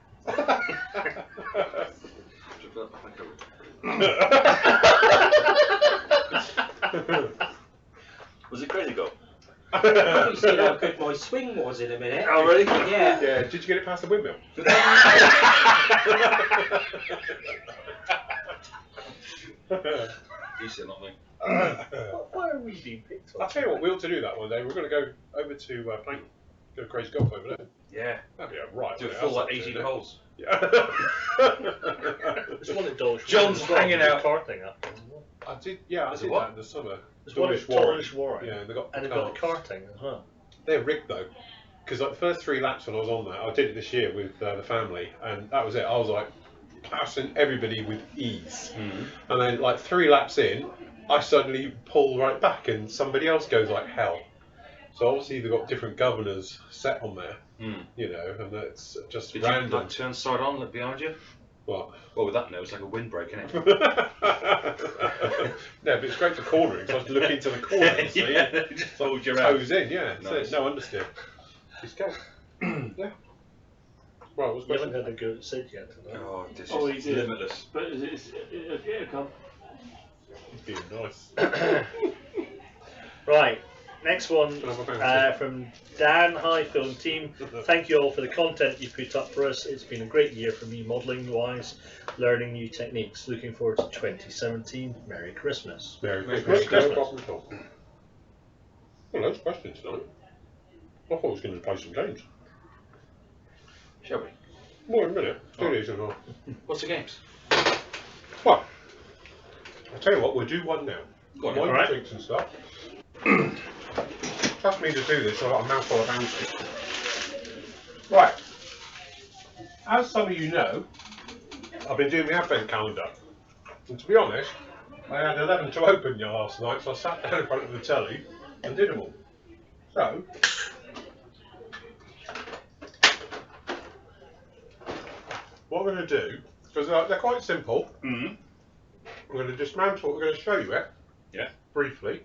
Was it crazy golf? You'll see how good my swing was in a minute. Oh, really? Yeah. Yeah, did you get it past the windmill? You said not me. Why are we being picked on? I'll tell you what, we ought to do that one day. We're going to go over to Plank, go to Crazy Golf over there. Yeah. That'd be a right. Do a way. full That's like something 18 to do. holes. Yeah. There's one at Dulwich. John's hanging out. Car thing up. I did, yeah, I Is it did what? that in the summer. There's one at Dulwich Warren. Yeah, they got And they've got a karting as well. They're rigged though, because like the first 3 laps when I was on that, I did it this year with the family, and that was it. I was like passing everybody with ease, and then like 3 laps in, I suddenly pull right back, and somebody else goes like hell. So obviously they've got different governors set on there, and that's just Did random. you like turn side on, look behind you? What? Well, with that nose, like a windbreak, isn't it? No, but it's great for cornering, so I just look into the corner and see. Just hold your hand. Toes in, yeah. Nice. So, no understeer. It's go. Yeah. Right, what's the You haven't question? had a go at Sid yet. Have you? Oh, this Oh, is he did. limitless. But it'll come. He's being nice. Right. Next one Can I have a bounce? from Dan. Hi, film team. Thank you all for the content you put up for us. It's been a great year for me modelling wise, learning new techniques. Looking forward to 2017. Merry Christmas. Merry Merry Christmas. Christmas. No problem at all. Well, those questions tonight. I thought I was going to play some games. Shall we? More in a minute. Do these and all. What's the games? Well, I'll tell you what, we'll do one now. Go on, Wine, alright. drinks and stuff. Trust me to do this, I've got a mouthful of answers. Right. As some of you know, I've been doing the advent calendar. And to be honest, I had 11 to open last night, so I sat down in front of the telly and did them all. So, what we're going to do, because they're quite simple, we're going to dismantle, we're going to show you it, briefly,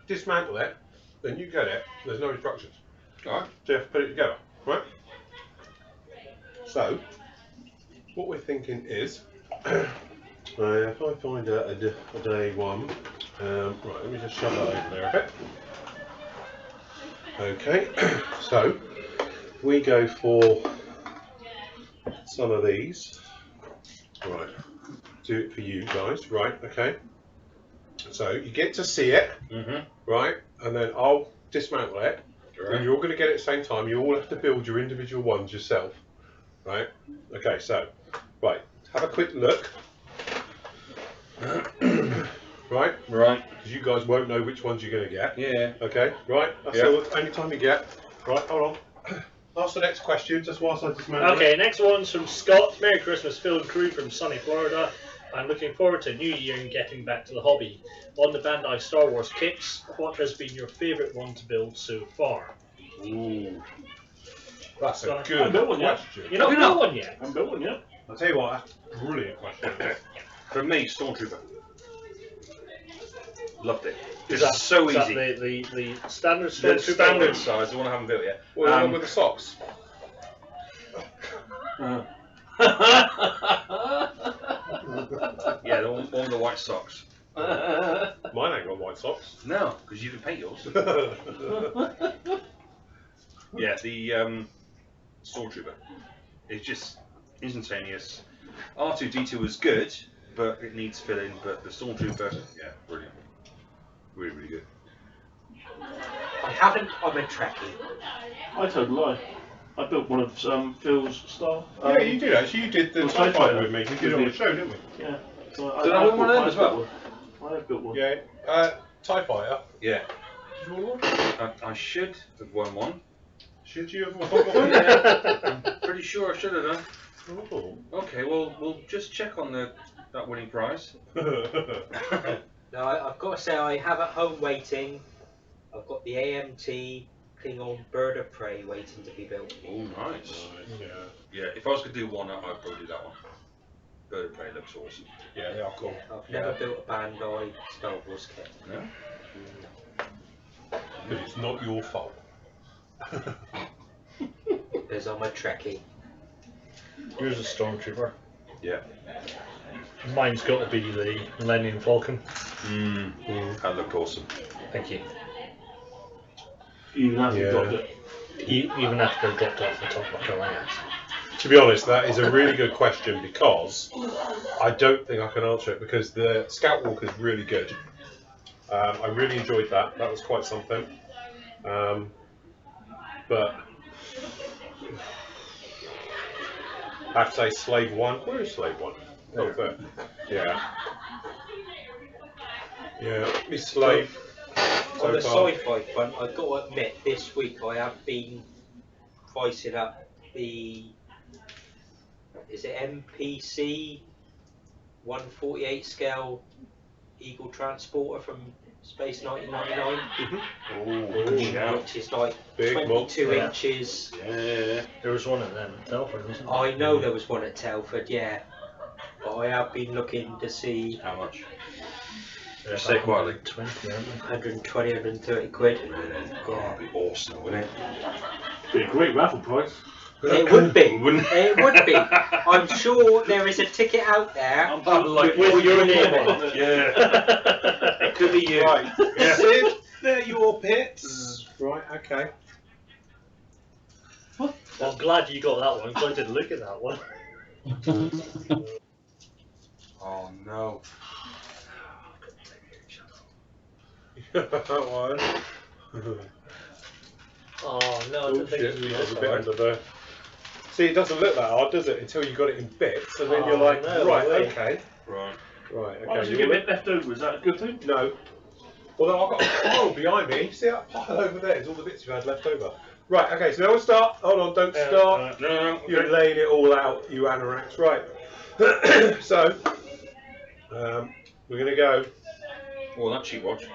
dismantle it, then you get it, there's no instructions. Alright. So you have to put it together, right? So, what we're thinking is, if I find a day one, right, let me just shove that over there a bit. Okay, so we go for some of these. Right, do it for you guys. Right, okay. So you get to see it, right, and then I'll dismantle it, and you're all going to get it at the same time. You all have to build your individual ones yourself, right? Okay, so right, have a quick look. Right? Right. Because you guys won't know which ones you're going to get. Yeah. Okay, right. That's the only time you get. Right, hold on. Ask the next question, just whilst I dismantle it. Okay, next one's from Scott. Merry Christmas, Phil and crew from sunny Florida. I'm looking forward to a new year and getting back to the hobby. On the Bandai Star Wars kits, what has been your favourite one to build so far? Ooh. That's a good I built one yet. question. You're not built one yet? I'm built one yet. I'll tell you what, that's a brilliant question. For me, Stormtrooper. Loved it. Is It's that so is easy. That the standard The Stormtrooper standard one? size, the one I haven't built yet. Well, the one with the socks. Yeah, the one with the white socks. Mine ain't got white socks. No, because you didn't paint yours. Yeah, the Stormtrooper. It's just instantaneous. R2-D2 was good, but it needs filling. But the Stormtrooper, yeah, brilliant. Really, really good. I haven't. I'm a Trekkie. I told a lie. I built one of Phil's Star. Yeah, you did actually. You did the Well, TIE TIE Fighter Fighter. with me. We did it on the show, didn't we? Yeah. So Did I win one of them as well? I have built one. Yeah. TIE Fighter. Yeah. Did you want one? I should have won one. Should you have won one? Yeah, I'm pretty sure I should have done. Oh. Okay, well, we'll just check on that winning prize. No, I've got to say I have at home waiting. I've got the AMT Klingon Bird of Prey waiting to be built. Oh, nice. Yeah. Yeah, if I was going to do one, I'd probably do that one. Bird of Prey looks awesome. Yeah, they are cool. I've never built a Bandai Star Wars kit. No? But it's not your fault. Because I'm a Trekkie. Yours is Stormtrooper. Yeah. Mine's got to be the Millennium Falcon. That looked awesome. Thank you. Even after you dropped it. Even after I dropped off the top of the lance. To be honest, that is a really good question because I don't think I can answer it because the Scout Walk is really good. I really enjoyed that. That was quite something. But I have to say Slave 1. Where is Slave 1? Oh, there. Yeah. Yeah, me Slave. On the So far. sci-fi front, I've got to admit, this week I have been pricing up the, is it MPC 148 scale Eagle Transporter from Space 1999, which is like Big 22 monster. inches. Yeah. There was one of them at Telford, wasn't there? I know there was one at Telford, yeah, but I have been looking to see How much? Yeah, Say quietly. 20, aren't 120, 130 quid. Oh, that'd be awesome, wouldn't it? Be a great raffle prize. It would be. Wouldn't It would be. I'm sure there is a ticket out there. With your name on it. Yeah. It could be you. Right. Yeah. Sid, they're your pits. Right, okay. Well, I'm glad you got that one because I didn't look at that one. Oh no. That one. Oh no, I Oh didn't think shit, it was there's a that bit hard. under there. See, it doesn't look that hard, does it? Until you got it in bits, and then Oh, you're like, no right, way. okay. Right. Right, Oh, okay. so you get a bit left over, is that a good thing? No. Although I've got a pile behind me. See that pile over there? It's all the bits you've had left over. Right, okay, so now we'll start. Hold on, don't start. No, You're okay. laying it all out, you anoraks. Right. So, We're going to go. Well, that cheap watch.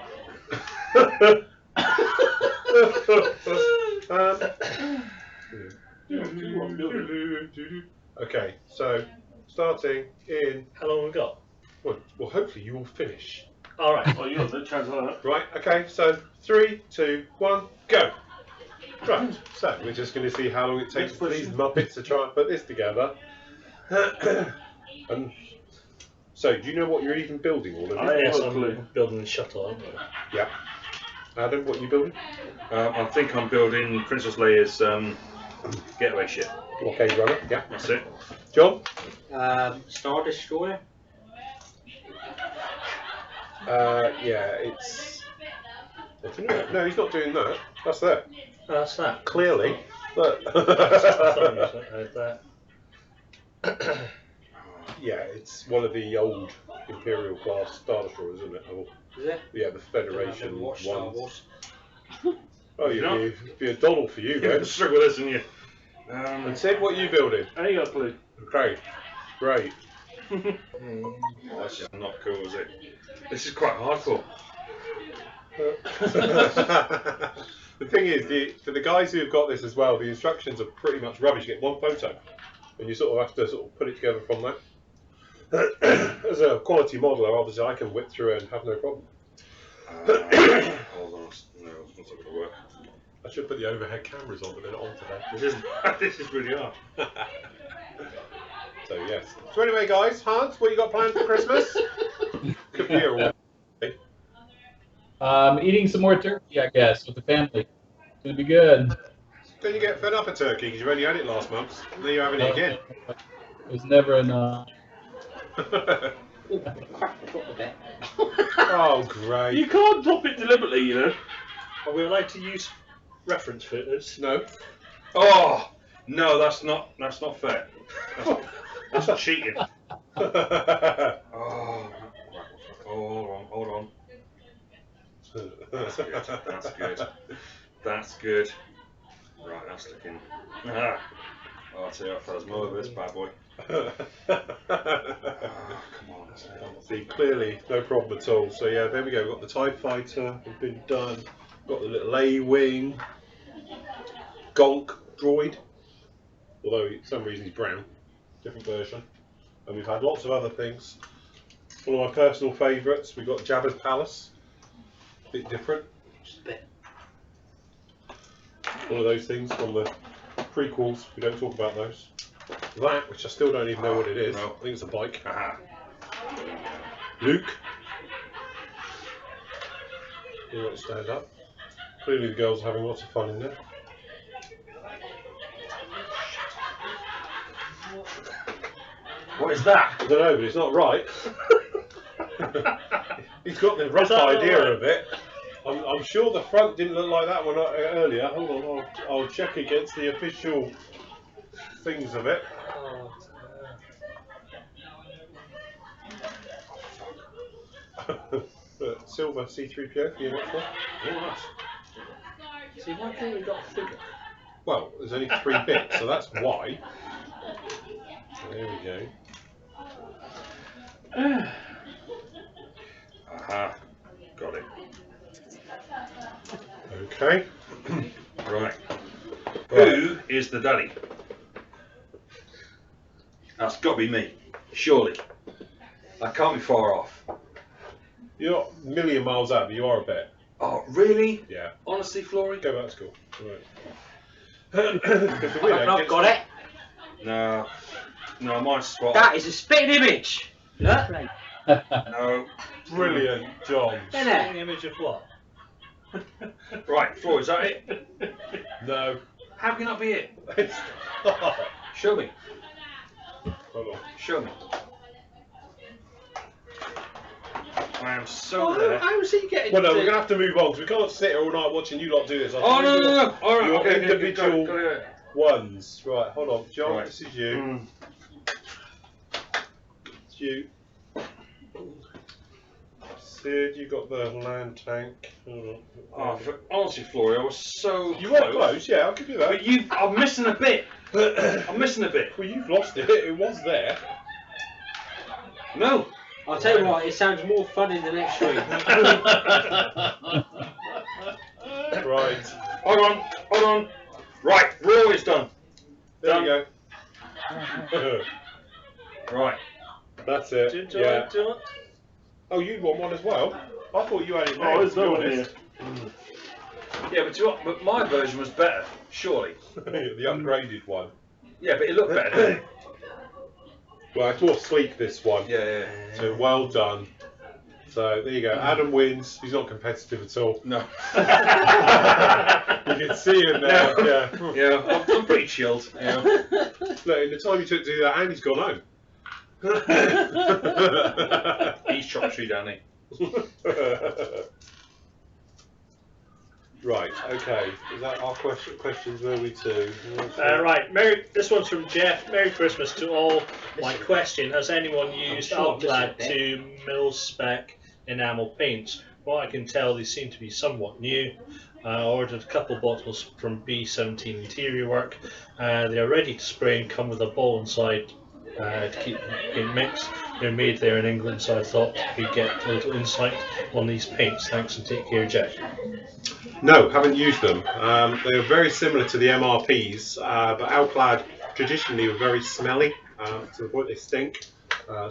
Okay, so starting in. How long have we got? Well, hopefully you will finish. All right. Oh, you got the chance of that. Right, okay, so 3, 2, 1, go! Right, so we're just going to see how long it takes for these Muppets to try and put this together. And so, do you know what you're even building all of it? Yes, I'm building the shuttle. Yeah. Adam, what are you building? I think I'm building Princess Leia's getaway ship. Blockade runner, yeah. That's it. John? Star Destroyer. Yeah, it's. I don't know. No, he's not doing that. That's that. That's that. Clearly. Look. Yeah, it's one of the old Imperial class Star Destroyers, isn't it? Or, Is it? yeah, the Federation Watch Star ones. Wars. Oh, it'd be a doddle for you, You're then. going to struggle with this, isn't you? And Sid, what are you building? I ain't got a clue. Okay, great. That's just not cool, is it? This is quite hardcore. The thing is, for the guys who have got this as well, the instructions are pretty much rubbish. You get one photo, and you sort of have to sort of put it together from that. As a quality modeler, obviously, I can whip through it and have no problem. Hold on, no, that's not going to work. I should put the overhead cameras on, but they're not on today. This is really hard. So yes. So anyway, guys, Hans, what you got planned for Christmas? Could be a Eating some more turkey, I guess, with the family. It's gonna be good. Then you get fed up of turkey because you've only had it last month. And then you're having it again. There's never enough. Oh, great. You can't drop it deliberately, you know. Are we allowed to use reference photos? No. Oh no, that's not fair. That's cheating. Hold on. That's good. That's good. Right, that's looking. Oh, I'll tell you what, fellas, more of this bad boy. Come on. See, clearly, no problem at all. So yeah, there we go. We've got the TIE Fighter, has been done. Got the little A-Wing. Gonk droid. Although, for some reason, he's brown. Different version. And we've had lots of other things. One of my personal favourites, we've got Jabba's Palace. Bit different. Just a bit. One of those things from the prequels. We don't talk about those. That, which I still don't even know what it is. No. I think it's a bike. Aha. Luke. You want to stand up. Clearly the girls are having lots of fun in there. What is that? I don't know, but it's not right. He's got the rough idea of it. I'm sure the front didn't look like that one earlier. Hold on, I'll check against the official things of it. Silver C-3PO for your next one. Oh, nice. See, why can't we got a figure? Well, there's only 3 bits, so that's why. There we go. Aha. Got it. Okay. Right. Who is the daddy? That's got to be me. Surely. That can't be far off. You're not a million miles out, but you are a bit. Oh, really? Yeah. Honestly, Flory? Go back to school. Right. I've got it. No. No, mine's spot. That is a spitting image. Look. No. Brilliant, John. Isn't An it? image of what? Right, Flory, is that it? No. How can that be it? It's not. Show me. Hold on. Show me. I am so there. How is he getting Well, no, to- we're going to have to move on because we can't sit here all night watching you lot do this. Oh, no. All right, Your okay, individual go. ones. Right, hold on. John, Right. this is you. It's you. Sid, you got the land tank. Hold on. Oh, honestly, Flory, I was so You were close, yeah, I'll give you that. But I'm missing a bit. I'm missing a bit. Well, you've lost it. It was there. No, I'll tell you what, it sounds more fun in the next room. Right. Hold on. Right, raw is done. There we go. Right. That's it. Do Yeah. it. Oh, you'd want one as well? I thought you had it Oh, made, there's to be no one here. honest. Yeah, but my version was better, surely. The upgraded one. Yeah, but it looked better, didn't it? Well, it's more sleek, this one. Yeah. So well done. So there you go. Adam wins. He's not competitive at all. No. You can see him now. Yeah. Yeah, I'm pretty chilled. Yeah. Look, in the time you took to do that, Andy's gone home. He's chopped tree down here. Right. Okay. Is that our questions? Where are we to? Right, this one's from Jeff. Merry Christmas to all. My question: has anyone used Alclad to mil-spec enamel paints? Well, I can tell they seem to be somewhat new. I ordered a couple bottles from B17 Interior Work. They are ready to spray and come with a ball inside to keep the paint mixed. They're made there in England, so I thought we'd get a little insight on these paints. Thanks and take care, Jeff. No, haven't used them. They are very similar to the MRPs, but Alclad traditionally were very smelly, to the point they stink.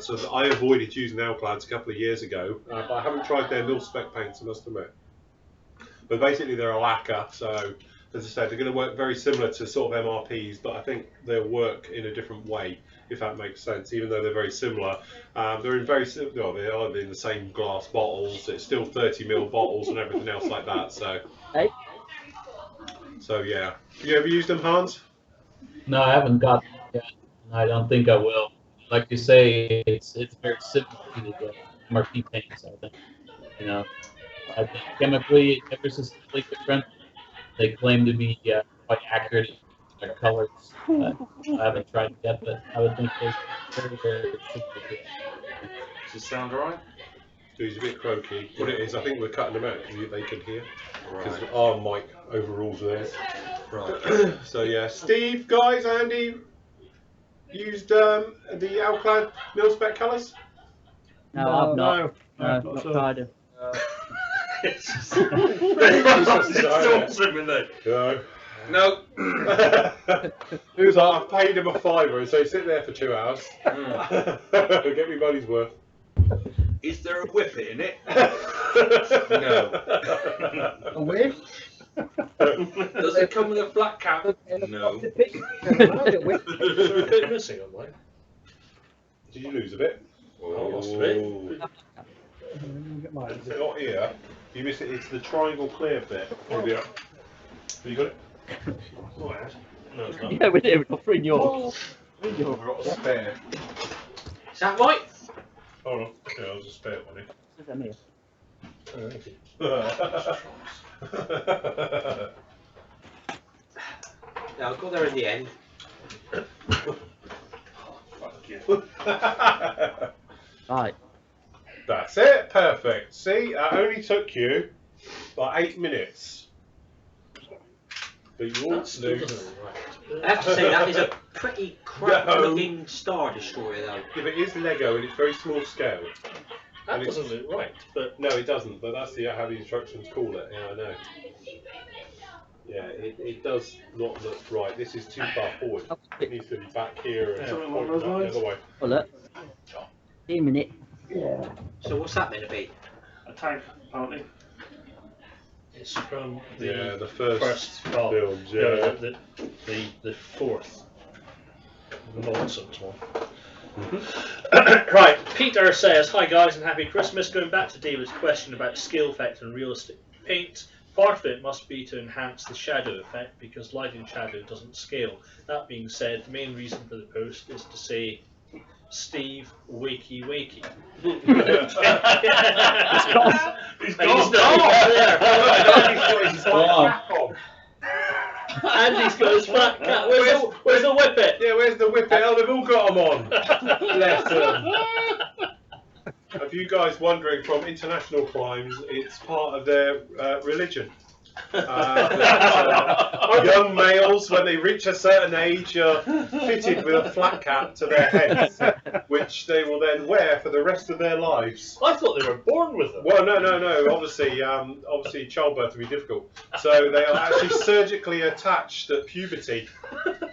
So I avoided using Alclads a couple of years ago, but I haven't tried their mil-spec paints, I must admit. But basically they're a lacquer, so as I said, they're going to work very similar to sort of MRPs, but I think they'll work in a different way, if that makes sense, even though they're very similar. They're in very well, they are in the same glass bottles. It's still 30ml bottles and everything else like that. So, so yeah. You ever used them, Hans? No, I haven't got them yet. I don't think I will. Like you say, it's very similar to the MRP paints. I think, you know, I think chemically ever systemically different. They claim to be quite accurate in their colors. I haven't tried it yet, but I would think they're very, very similar. Does it sound alright? So he's a bit croaky. What it is, I think we're cutting them out because they can hear. Because Right. our mic overrules theirs. Right. So yeah, Steve, guys, Andy, used the Alclad mil-spec colours? No, I've not. No, Not tried them. It's No. He was like, I've paid him a $5, so he sit there for 2 hours. Get me money's worth. Is there a whippet in it? No. A whip? Does it come with a flat cap? No. a bit missing on mine. Did you lose a bit? Oh, I lost a bit. It's not here. You miss it. It's the triangle clear bit. Oh. Yeah. Have you got it? Oh, no, it's not. Yeah, we do. We're offering yours. I've got a spare. Is that right? Hold on. Okay, I'll just spare one. Is that me? Oh, thank you. No, I got there in the end. Fuck you. Right. That's it. Perfect. See, that only took you like 8 minutes. But you all That's still lose. doesn't look right. I have to say, that is a pretty crap looking Star Destroyer though. Yeah, but it is Lego and it's very small scale. That And doesn't look right, but No, it doesn't, but that's how the instructions call it. Yeah, I know. Yeah, it does not look right. This is too far forward. It needs to be back here and Something pointing along those up the lines? other way. Oh, look. 1 minute. Yeah. So what's that meant to be? A tank, apparently. it's from Yeah, the the first films, no, yeah. the fourth nonsense one. Right, Peter says, hi guys and happy Christmas. Going back to David's question about scale effect and realistic paint, part of it must be to enhance the shadow effect because light and shadow doesn't scale. That being said, the main reason for the post is to say, Steve, wakey wakey. He's He's gone. there. Wow. And he's got his flat cap. Where's the whippet? Yeah, where's the whippet? Oh, they've all got them on. Bless them. If you guys wondering, from international climes, it's part of their religion. Young males, when they reach a certain age, are fitted with a flat cap to their heads. which they will then wear for the rest of their lives. I thought they were born with them. Well, no. Obviously, childbirth would be difficult. So they are actually surgically attached at puberty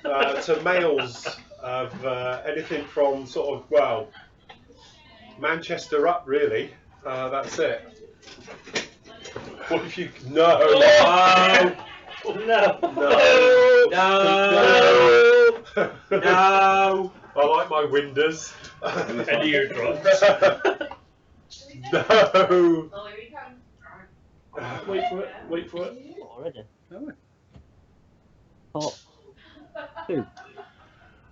to males of anything from sort of, well, Manchester up, really. That's it. What if you? No. No. No. I like my windows. And eardrops. No. Oh, here he comes. Wait for it. Wait for it. Already. Part 2.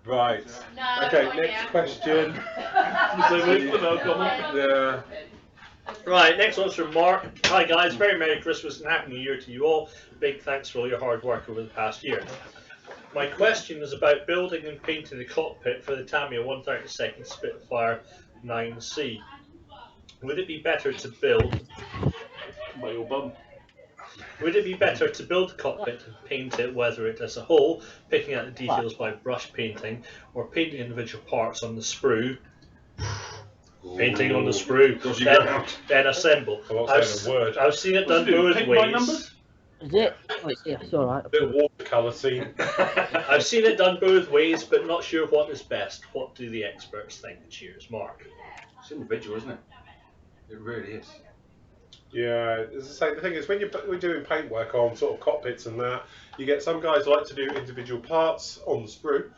Right. No, Okay, not next yet. question. So wait for no, come on. Yeah. Right, next one's from Mark. Hi guys, very Merry Christmas and Happy New Year to you all. Big thanks for all your hard work over the past year. My question is about building and painting the cockpit for the Tamiya 132nd Spitfire 9C. Would it be better to build By your bum. Would it be better to build the cockpit and paint it, weather it as a whole, picking out the details by brush painting, or painting individual parts on the sprue? Painting on the sprue, then assemble. I'm not saying a word. I've seen it done What's it do, both paint by ways. numbers? Is it? Oh, it's all right. Bit of watercolour scene. I've seen it done both ways, but not sure what is best. What do the experts think? Cheers, Mark. It's individual, isn't it? It really is. Yeah, as I say, the thing is, when we're doing paintwork on sort of cockpits and that, you get some guys like to do individual parts on the sprue,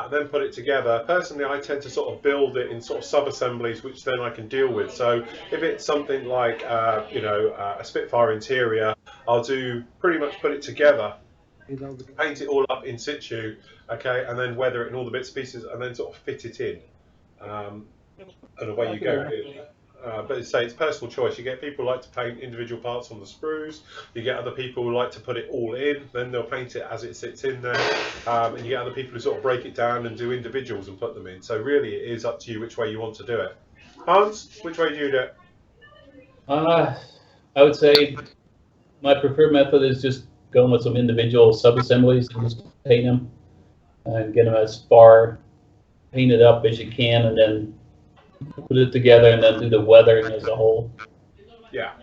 then put it together. Personally, I tend to sort of build it in sort of sub-assemblies, which then I can deal with. So if it's something like, a Spitfire interior, I'll do pretty much put it together, paint it all up in situ, okay, and then weather it in all the bits and pieces, and then sort of fit it in. And away you go. But as I say, it's personal choice. You get people who like to paint individual parts on the sprues. You get other people who like to put it all in. Then they'll paint it as it sits in there. And you get other people who sort of break it down and do individuals and put them in. So really, it is up to you which way you want to do it. Hans, which way do you do it? I would say my preferred method is just going with some individual sub-assemblies and just paint them and get them as far painted up as you can, and then put it together and then do the weathering as a whole. Yeah.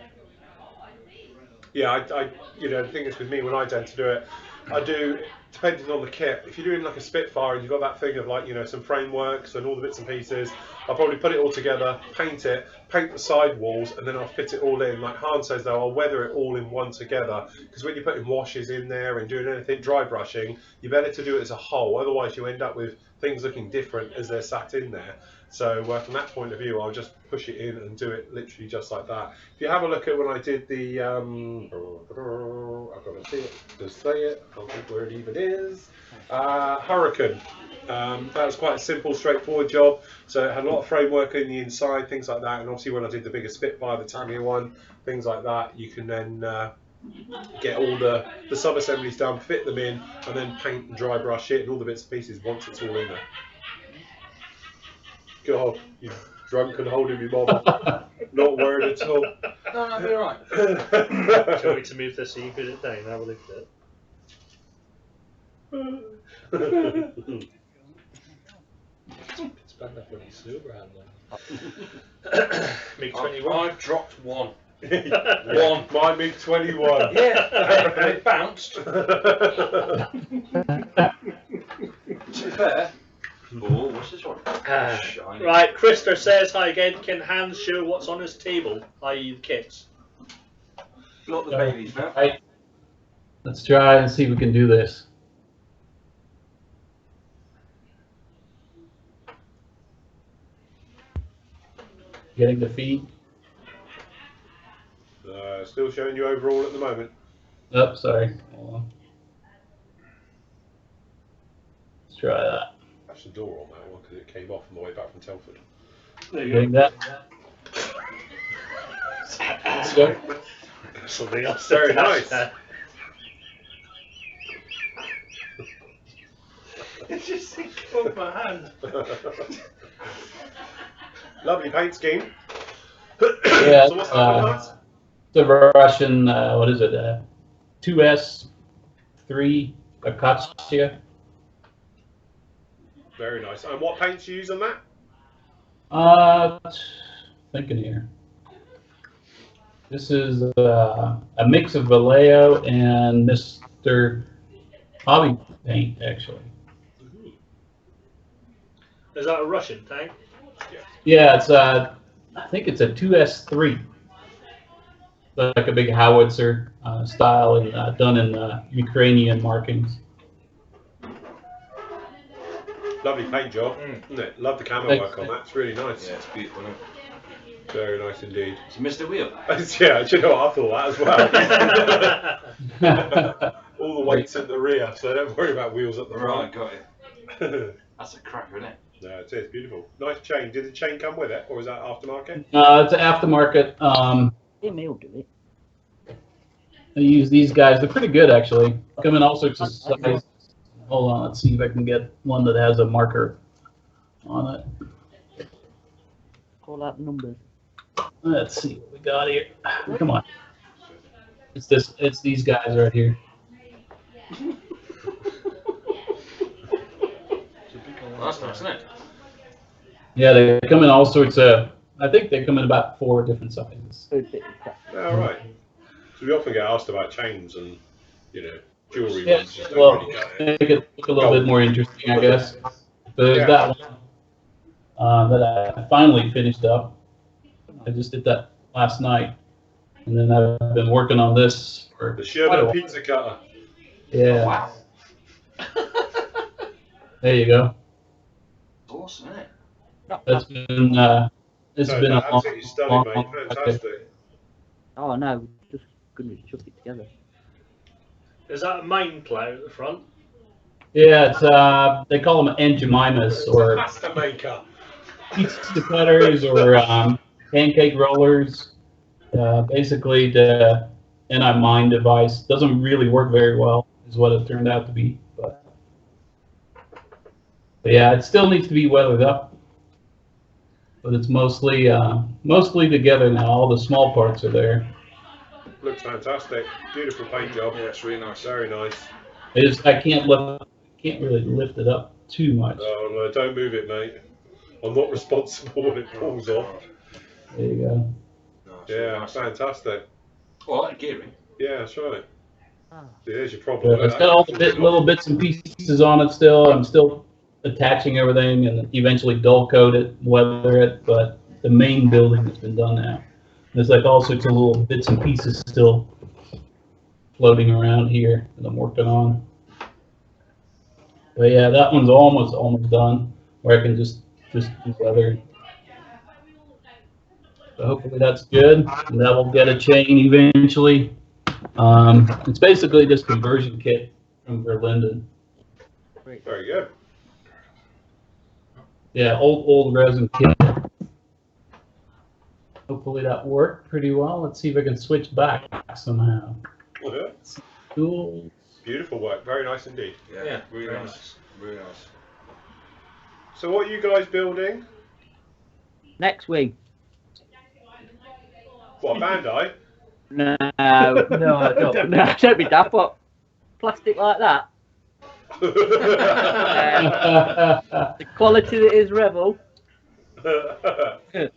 Yeah, the thing is with me, when I tend to do it, I do, depending on the kit, if you're doing like a Spitfire and you've got that thing of like, some frameworks and all the bits and pieces, I'll probably put it all together, paint the side walls, and then I'll fit it all in. Like Hans says though, I'll weather it all in one together, because when you're putting washes in there and doing anything dry brushing, you're better to do it as a whole, otherwise you end up with things looking different as they're sat in there. So from that point of view, I'll just push it in and do it literally just like that. If you have a look at when I did the, I've got to see it, just say it, I don't think where it even is, Hurricane. That was quite a simple, straightforward job. So it had a lot of framework in the inside, things like that. And obviously when I did the bigger Spitfire, the Tamiya one, things like that, you can then get all the sub-assemblies done, fit them in, and then paint and dry brush it and all the bits and pieces once it's all in there. God, you drunk and holding me, Mom. Not worried at all. No, I'll be alright. Do you want me to move this so you put it down? Have a look at it. It's bad enough when he's sober, hasn't it? Make 21. I've dropped one. One. My MiG-21. Yeah, and it bounced. To be fair. Oh, what's this one? Shiny. Right, Krister says, hi again, can Hans show what's on his table, i.e. the kits? Got the babies now. Right. Let's try and see if we can do this. Getting the feed. Still showing you overall at the moment. Oh, sorry. Hold on. Let's try that. That's the door on that one because it came off on the way back from Telford. There you Getting go. that. Let's go. Something else. Very nice. It just off my hand. Lovely paint scheme. Yeah, So what's that one, Hans? the Russian, what is it? 2S3 Akashia. Very nice. And what paints you use on that? Thinking here. This is a mix of Vallejo and Mr. Hobby paint, actually. Is that a Russian tank? Yeah, it's I think it's a 2S3. Like a big howitzer style, and done in Ukrainian markings. Lovely paint job, isn't it? Love the camo work on that. It's really nice. Yeah, it's beautiful. Isn't it? Very nice indeed. It's Mr. Wheel. Yeah, do you know what? I thought that as well. All the weight's at the rear, so don't worry about wheels at the Right, front. got it. That's a cracker, isn't it? No, it is beautiful. Nice chain. Did the chain come with it, or is that aftermarket? It's an aftermarket. Email do it. I use these guys. They're pretty good, actually. Come in all sorts of sizes. Hold on, let's see if I can get one that has a marker on it. Call out the numbers. Let's see what we got here. Come on. It's this. It's these guys right here. Well, that's nice, isn't it? Yeah, they come in all sorts of. I think they come in about 4 different sizes. All right. So we often get asked about chains and, you know, jewelry Yeah, ones. Just well, don't really get it. make it look a little bit more interesting, I guess. But there's Yeah. that one that I finally finished up. I just did that last night, and then I've been working on this for The quite a Sherman while. pizza cutter. Yeah. Wow. There you go. Awesome, isn't it? That's been it's No, been a long, absolutely stunning, mate. project. Fantastic. Oh no, just couldn't chuck it together. Is that a mine plow at the front? Yeah, it's they call them Jemimas or Pasta maker. pizza cutters or pancake rollers. Basically, the anti-mine device doesn't really work very well, is what it turned out to be. But yeah, it still needs to be weathered up. But it's mostly together now. All the small parts are there. Looks fantastic. Beautiful paint job. Yeah, it's really nice. Very nice. I can't really lift it up too much. Oh no, don't move it, mate. I'm not responsible when it falls off. There you go. No, it's Yeah, really nice. fantastic. Well, I like the gearing. Yeah, that's right. Ah. See, there's your problem. Yeah, it's got all the little bits and pieces on it still. I'm still attaching everything and eventually dull coat it, weather it, but the main building has been done now. There's like all sorts of little bits and pieces still floating around here that I'm working on. But yeah, that one's almost done, where I can just do weather. So hopefully that's good, and that will get a chain eventually. It's basically this conversion kit from Berlinden. Very good. Yeah, old resin kit. Hopefully that worked pretty well. Let's see if I can switch back somehow. Yeah. Cool. Beautiful work. Very nice indeed. Yeah, really very nice. Really nice. So what are you guys building? Next week. What, Bandai? No, no, don't be daft. What? Plastic like that? The quality that is Revel. There we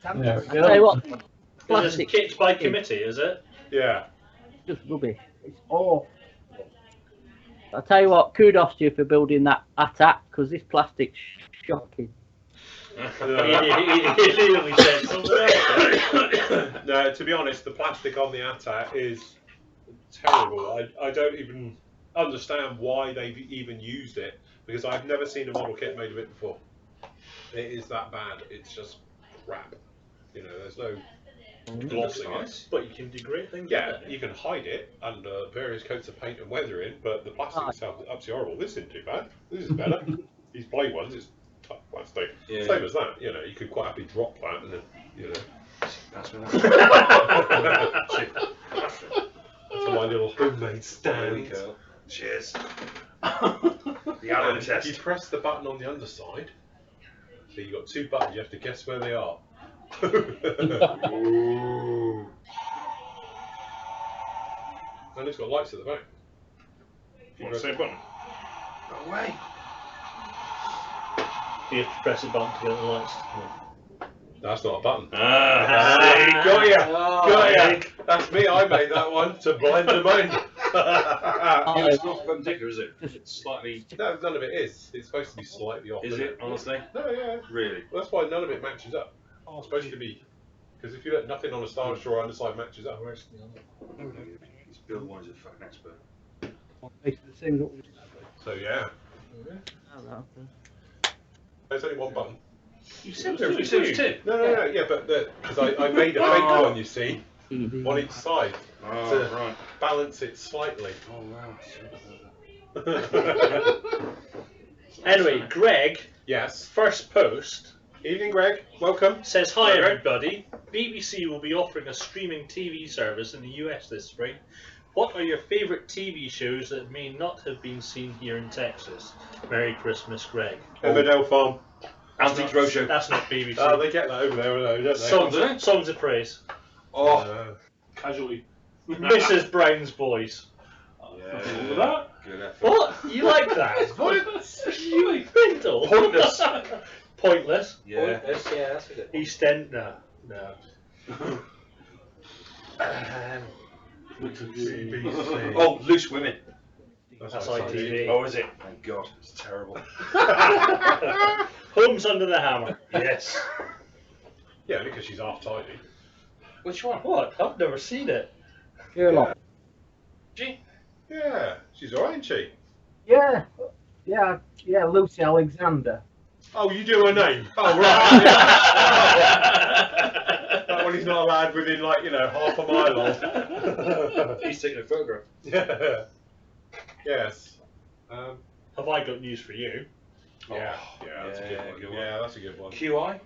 Tell go. you what, Is this plastic kit by committee, is it? Yeah. just rubbish. It's all. I'll tell you what, kudos to you for building that attack, because this plastic's shocking. He literally said something else. No, to be honest, the plastic on the ATA is terrible. I don't even understand why they've even used it, because I've never seen a model kit made of it before. It is that bad. It's just crap. You know, there's no glossing it. But you can do great things. Yeah, with it. you can hide it under various coats of paint and weathering, but the plastic itself is absolutely horrible. This isn't too bad. This is better. These blade ones, it's tough plastic. Yeah. Same as that, you know, you could quite happily drop that and then, you know. That's what That's my little homemade stand. Cheers. The Allen test. You press the button on the underside, so you've got 2 buttons, you have to guess where they are. Ooh. And it's got lights at the back. You want the same button? No way. You have to press a button to get the lights. That's not a button. Ah, See, got ya, got ya. Hey. That's me. I made that one to blind the mind. It's not perpendicular, is it? It's slightly. No, none of it is. It's supposed to be slightly off. Is isn't it, honestly? No, yeah. Really? Well, that's why none of it matches up. It's supposed to be, because if you let nothing on a Star Destroyer underside matches up. This Bill Wise is a fucking expert. So yeah, there's only one button. You said there there was was two. two. No, yeah, but because I made a fake one, you see, on each side to right. balance it slightly. Oh, wow. Anyway, Greg, Yes. first post, Evening, Greg. Welcome. says, "Hi Hi, Greg. everybody. BBC will be offering a streaming TV service in the US this spring. What are your favourite TV shows that may not have been seen here in Texas? Merry Christmas, Greg." Emmerdale Farm. Antiques Roadshow. That's not BBC. Oh, they get that over there, don't they? Songs of Praise. Oh, Casually. Mrs. Brown's Boys. yeah. That? Good effort. What? You like that? What? You mental. Pointless. Pointless. Yeah. Yeah, that's a good one. EastEnd? No. BBC. Oh, Loose Women. That's ITV. Oh, is it? Thank God. It's terrible. Homes Under the Hammer. Yes. Yeah, because she's half tidy. Which one? What? I've never seen it. Sherlock. Gee. Yeah, she's alright, isn't she? Yeah, Lucy Alexander. Oh, you do her name? Oh, right. That one he's not allowed within, like, half a mile of. He's taking a photograph. Yeah. Yes. Have I got news for you? Yeah, that's a good one. good one. Yeah, that's a good one. QI?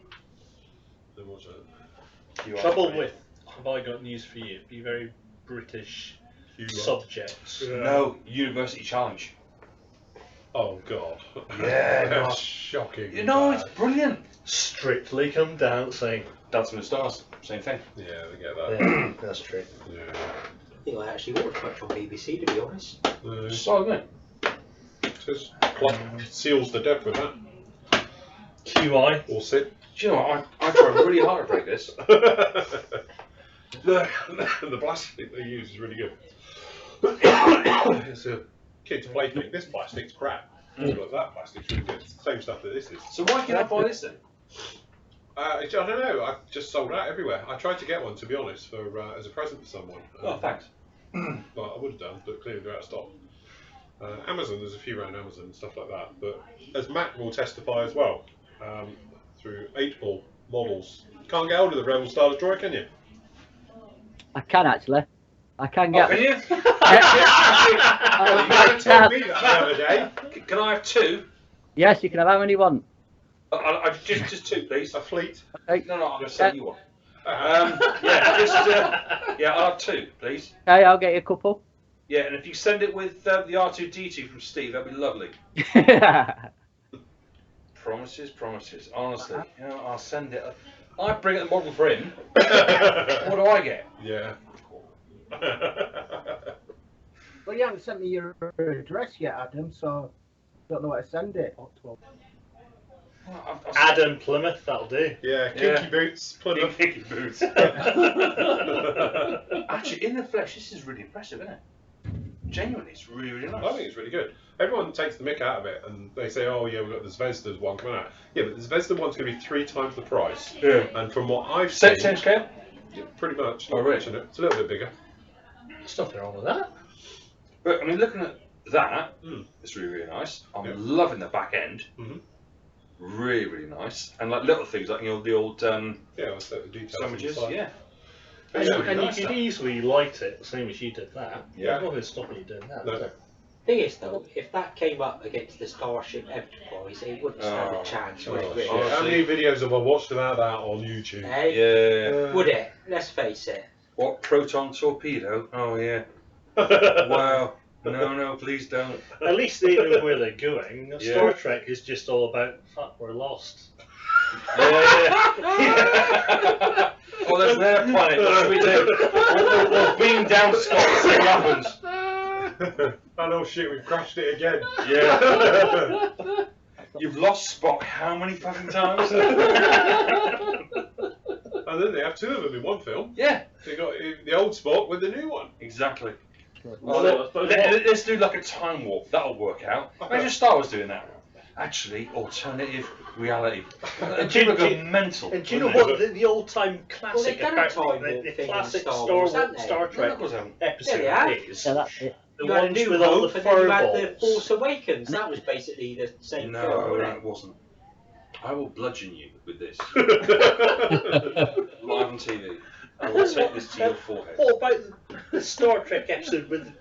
Then what's that? QI. Trouble with Have I got news for you? Be very British subjects. No, University Challenge. Oh God. Yeah, That's God. shocking. You know, it's brilliant. Strictly Come Dancing. Dancing with the Stars, same thing. Yeah, they get that. Yeah, that's true. Yeah. I think I actually watched much on BBC, to be honest. So, isn't it? Just seals the death with that. QI. Or sit. Do you know what? I tried really hard to break this. The plastic they use is really good. It's a kid's plaything. This plastic's crap. But that plastic's really good. It's the same stuff that this is. So why can't I buy this then? I don't know. I've just sold out everywhere. I tried to get one, to be honest, for as a present for someone. Oh, thanks. Well, I would have done, but clearly they're out of stock. Amazon, there's a few around Amazon and stuff like that. But as Matt will testify as well, through 8-ball models, can't get hold of the Rebel Star Destroyer, can you? I can actually. I can get. Oh, can you? You told me that the other day. Can I have two? Yes, you can have how many you want. Just two, please. A fleet. Okay. No, I'm going to sell you one. Uh-huh. I'll have two, please. Okay, I'll get you a couple. Yeah, and if you send it with the R2D2 from Steve, that'd be lovely. Promises. Honestly, I'll send it. I bring it the model for him. What do I get? Yeah. Well, you haven't sent me your address yet, Adam, so don't know where to send it. Adam Plymouth, that'll do. Yeah, kinky boots. Plymouth. Kinky boots. Actually, in the flesh, this is really impressive, isn't it? Genuinely, it's really, really nice. I think it's really good. Everyone takes the mick out of it, and they say, "Oh yeah, we've got the Zvezda's one coming out." Yeah, but the Zvezda one's going to be 3 times the price. Yeah. And from what I've seen, Same scale? yeah, pretty much. Oh, really? It's a little bit bigger. There's nothing wrong with that. But I mean, looking at that, it's really, really nice. I'm loving the back end. Mhm. Really, really nice. And like little things like the old Yeah, that's the details. sandwiches. inside. Yeah. And, It's you, really and nice, you could that. easily light it, same as you did that. Yeah. There's nothing stopping you doing that. No. is there? Thing is, though, if that came up against the Starship Enterprise, it wouldn't stand Oh, a chance, Oh, would it, shit. really? How many videos have I watched about that on YouTube? Hey? Yeah. Would it? Let's face it. What, proton torpedo? Oh, yeah. Wow. No, please don't. At least they know where they're going. Yeah. Star Trek is just all about, fuck, we're lost. Yeah. Oh, there's their planet. What should we do? We'll beam down Scott and see what happens. Oh no, shit, we've crashed it again. Yeah. You've lost Spock how many fucking times? And then they have two of them in one film. Yeah. They got the old Spock with the new one. Exactly. Well, Let's do like a time warp. That'll work out. Imagine Star Wars doing that. Actually, alternative reality. People go mental. And do you know wouldn't what? The old-time classic, Well, they've done a about time the warp thing in classic Star Star Wars, Wars, haven't they? Star Trek they? Yeah, episode Yeah, they have. is Yeah, that's it. the You had a ones New with all the Hope, and then you had the furballs. Force Awakens. That was basically the same film, No, wasn't it wasn't. I will bludgeon you with this. Oh, Live on TV. I will take this to your forehead. What about the Star Trek episode with the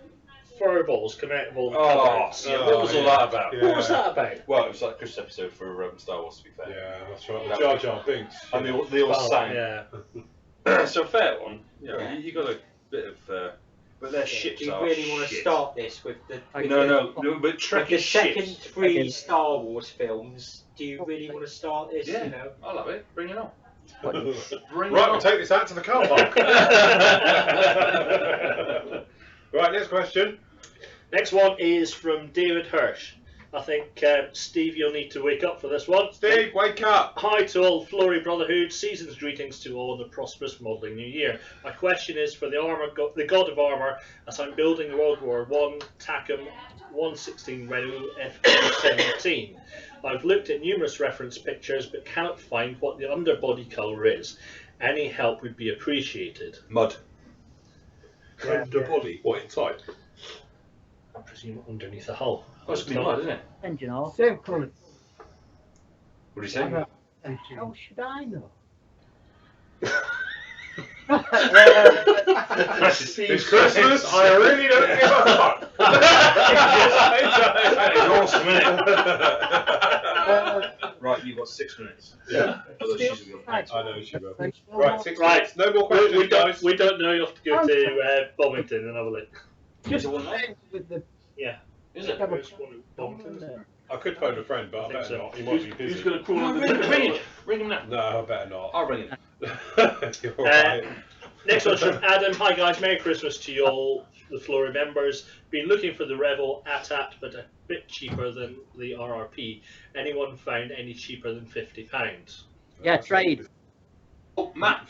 furballs coming out of all the Oh, cupboards? yeah, what was all that about? Yeah. What was that about? Well, it was like Chris' episode for Star Wars, to be fair. Yeah, that's right. That Jar was- Jar Binks. And they all sang. Yeah. So fair one. You know, Yeah. you got a bit of. But their it? ships Do you are really want to shit. start this with the No, but with Trek the is second shit. 3 Star Wars films? Do you really want to start this? Yeah, You know. I love it. Bring it on. Right, we'll take this out to the car park. Right, next question. Next one is from David Hirsch. I think, Steve, you'll need to wake up for this one. Steve, wake up. Hi to all Flory Brotherhood. Season's greetings to all in a prosperous modelling new year. My question is for the God of Armour, as I'm building World War I TACM 116 Renault FQ17. I've looked at numerous reference pictures but cannot find what the underbody colour is. Any help would be appreciated. Mud. Underbody. What inside? I presume underneath the hull. Oh, it's mud, isn't it? Engine off. Same colour. What do you say? How should I know? It's Christmas. I really don't give a fuck. That is awesome, isn't it? Right, you've got 6 minutes. Yeah. Otherwise she's gonna be I know she will. Thanks. Right, 6 Right. minutes. No more questions, We guys. don't know. You have to go to Bovington and have a look. Just with the Is it? Where's one at Bovington? I could phone a friend, but I I think better so. not. He might be Who's busy. going to crawl No, under ring the him. Ring him now. No, I better not. I'll ring him. You're all right. Next one's from Adam. Hi guys, Merry Christmas to you all, the Flory members. Been looking for the Revel AT-AT, but a bit cheaper than the RRP. Anyone found any cheaper than £50? Yeah, trade. Oh, Matt.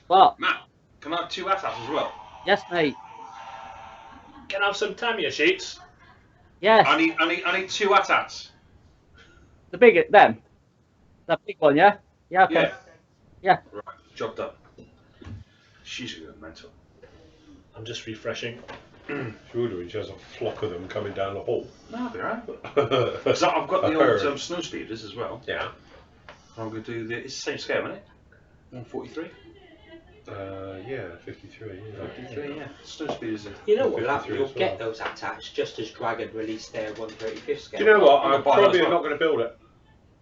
What? Matt, can I have 2 AT-ATs as well? Yes, mate. Can I have some Tamiya sheets? Yes. I need 2 AT-ATs. The big, them. That big one, yeah? Yeah, okay. Yeah. Yeah. Right, job done. She's going mental. I'm just refreshing. Surely she has a flock of them coming down the hall. No, I'll be alright. Because I've got the old snow speeders as well. Yeah. I'm going to do it's the same scale, isn't it? 143? Yeah, 53. Yeah. 53, yeah. Snow speeders are. You know what? 53 You'll as get well. those AT-ATs just as Dragon released their 135th scale. Do you know what? I'm I'm gonna buy probably those as not well. going to build it.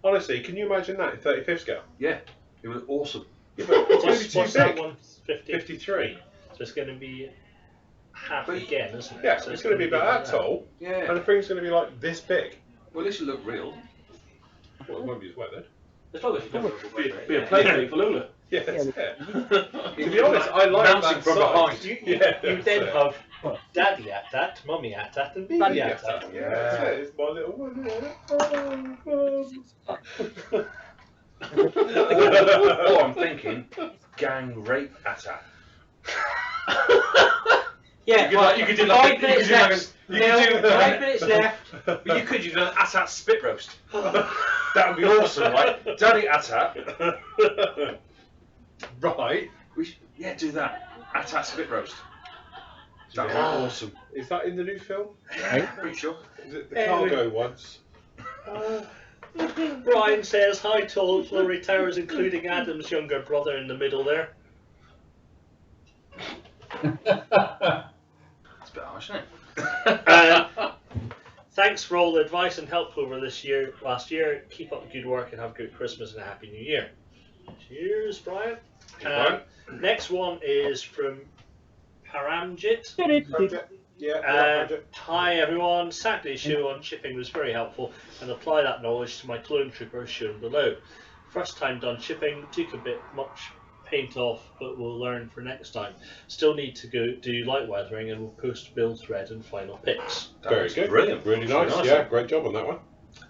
Honestly, can you imagine that in 35th scale? Yeah, it was awesome. Yeah, but it's going to be too What's that big. one? 50. 53. So it's going to be half But- again, isn't it? Yeah, So it's going to be about that like tall, Yeah. and the thing's going to be like this big. Well, at least it looked real. Well, it won't be as wet then. As long as you don't Be a playmate for Lola. Yeah, that's Yeah, it. To be honest, I like Bouncing that from size. behind. You Yeah, then that's it. have Daddy AT-AT, Mummy AT-AT, and Baby Daddy AT-AT. Yeah, that's it. It's my little one. Or I'm thinking, gang rape AT-AT. Yeah, You could do like 5 minutes left. you could do 5 minutes left. But you could do an AT-AT spit roast. That would be awesome, right? Daddy AT-AT. Right. Yeah, do that. AT-AT spit roast. That would be Yeah. awesome. Is that in the new film? Pretty sure. Is it the cargo once? Brian says, hi to all Flory Towers, including Adam's younger brother in the middle there. It's a bit harsh, isn't it? Thanks for all the advice and help over last year. Keep up the good work and have a good Christmas and a Happy New Year. Cheers, Brian. Next one is from Paramjit. Yeah. Hi everyone, Saturday's show on chipping was very helpful and apply that knowledge to my clone troopers shown below. First time done chipping, took a bit much paint off, but we'll learn for next time. Still need to go do light weathering and we'll post build thread and final pics. Very good. Brilliant. Really nice. Nice. Yeah, great job on that one.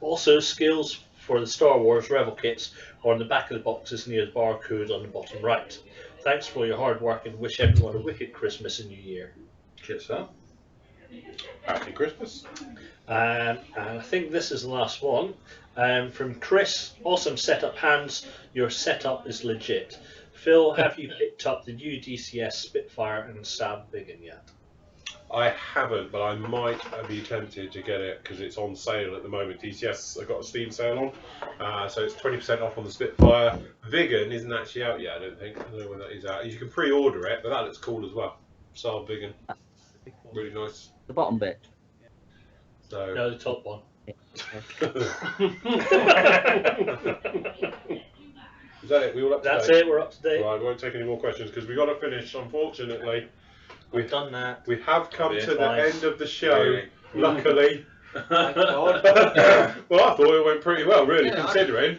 Also, skills for the Star Wars Rebel kits are on the back of the boxes near the barcode on the bottom right. Thanks for your hard work and wish everyone a wicked Christmas and New Year. Cheers, sir. Happy Christmas. And I think this is the last one. From Chris, awesome setup hands. Your setup is legit. Phil, have you picked up the new DCS Spitfire and Stab Biggin yet? I haven't, but I might be tempted to get it because it's on sale at the moment. DCS, I've got a Steam sale on, so it's 20% off on the Spitfire. Vigan isn't actually out yet, I don't think. I don't know when that is out. You can pre-order it, but that looks cool as well. Stab Biggin, really nice. The bottom bit. So. No, the top one. Is that it? We all up to That's date? it, we're up to date. Right, I won't take any more questions because we've got to finish, unfortunately. We've done that. We have come to the Nice. end of the show, Really? luckily. My God. Well, I thought it went pretty well, really, Yeah, considering.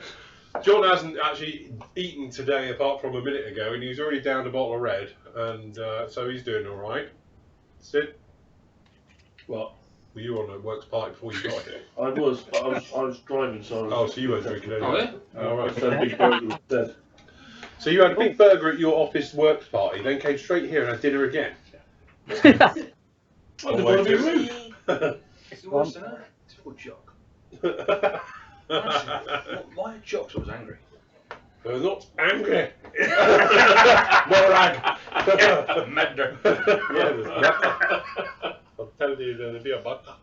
John hasn't actually eaten today apart from a minute ago, and he's already downed a bottle of red, and so he's doing all right. Sid? What? Were you on a works party before you got here? I was, but I was driving, so I was... Oh, so you weren't drinking anyway. Oh, yeah? Oh, right. I had a big burger instead. So you had a big burger at your office works party, then came straight here and had dinner again? I didn't want to be rude. It's worse than that. It's for jock. Why are jocks always angry? They're not angry. Morag. Madder. I'm telling you, there'll be a butter.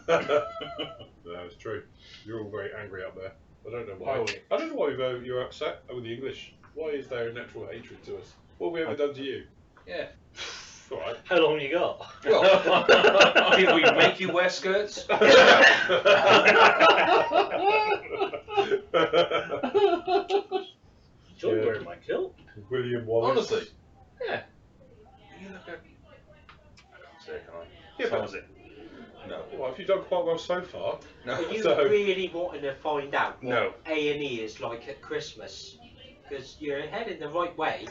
That's true. You're all very angry up there. I don't know why. I don't know why you're upset with the English. Why is there a natural hatred to us? What have we ever done to you? Yeah. All right. How long you got? Well, did we make you wear skirts? Enjoy wearing my kilt. William Wallace. Honestly. Yeah. You look at... I can't say it, can I? Yeah, How but- was it? No. Well, if you've done quite well so far. No. Are you So- really wanting to find out what No. A&E is like at Christmas? Because you're heading the right way.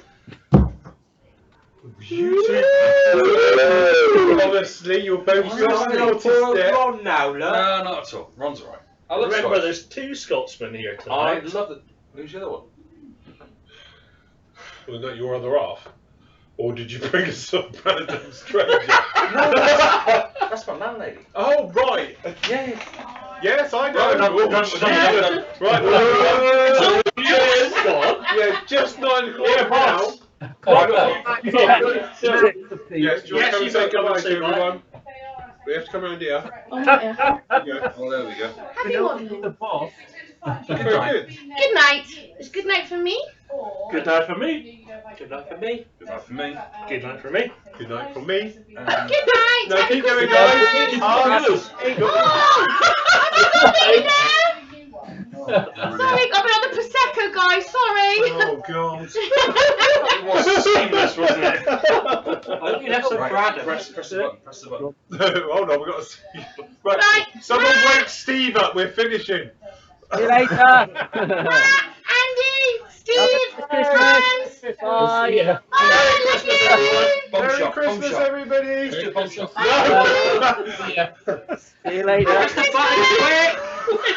You two. Honestly, you're both just noticed it. Ron now, look. No, not at all. Ron's alright. I love Remember, Scotch. there's two Scotsmen here I tonight. love it. Who's the other one? Was that your other half? Or did you bring us some random stranger? No, that's my landlady. Oh, right. Yeah. Yes, I know. Right, we're done. Right, Yes, God. yeah, just 9 o'clock now. Yes, Yes, do you want to Yes, come you and say may come goodbye and say to bye. everyone? We have to come around here. Oh, yeah. Yeah. Oh, there we go. Happy one. The boss. Very good. Good night. It's good night for me. Good night for me. Good luck for me. Good night for me. Good night for me. Good night from me. Good night. No, Happy keep going, Christmas. guys. Sorry, I've been on the Prosecco, guys. Sorry. Oh, God. It was seamless, wasn't it? I think that's a Brad. Press the button. Press the button. Hold on, we've got to see. Right, Right. someone wake Steve up. We're finishing. See you later. Andy, Steve, friends. Bye. Yeah. Bye, love you. Bomb Merry shot. Bomb Christmas, shot. everybody. Bomb shot. See you later. Press the button quick.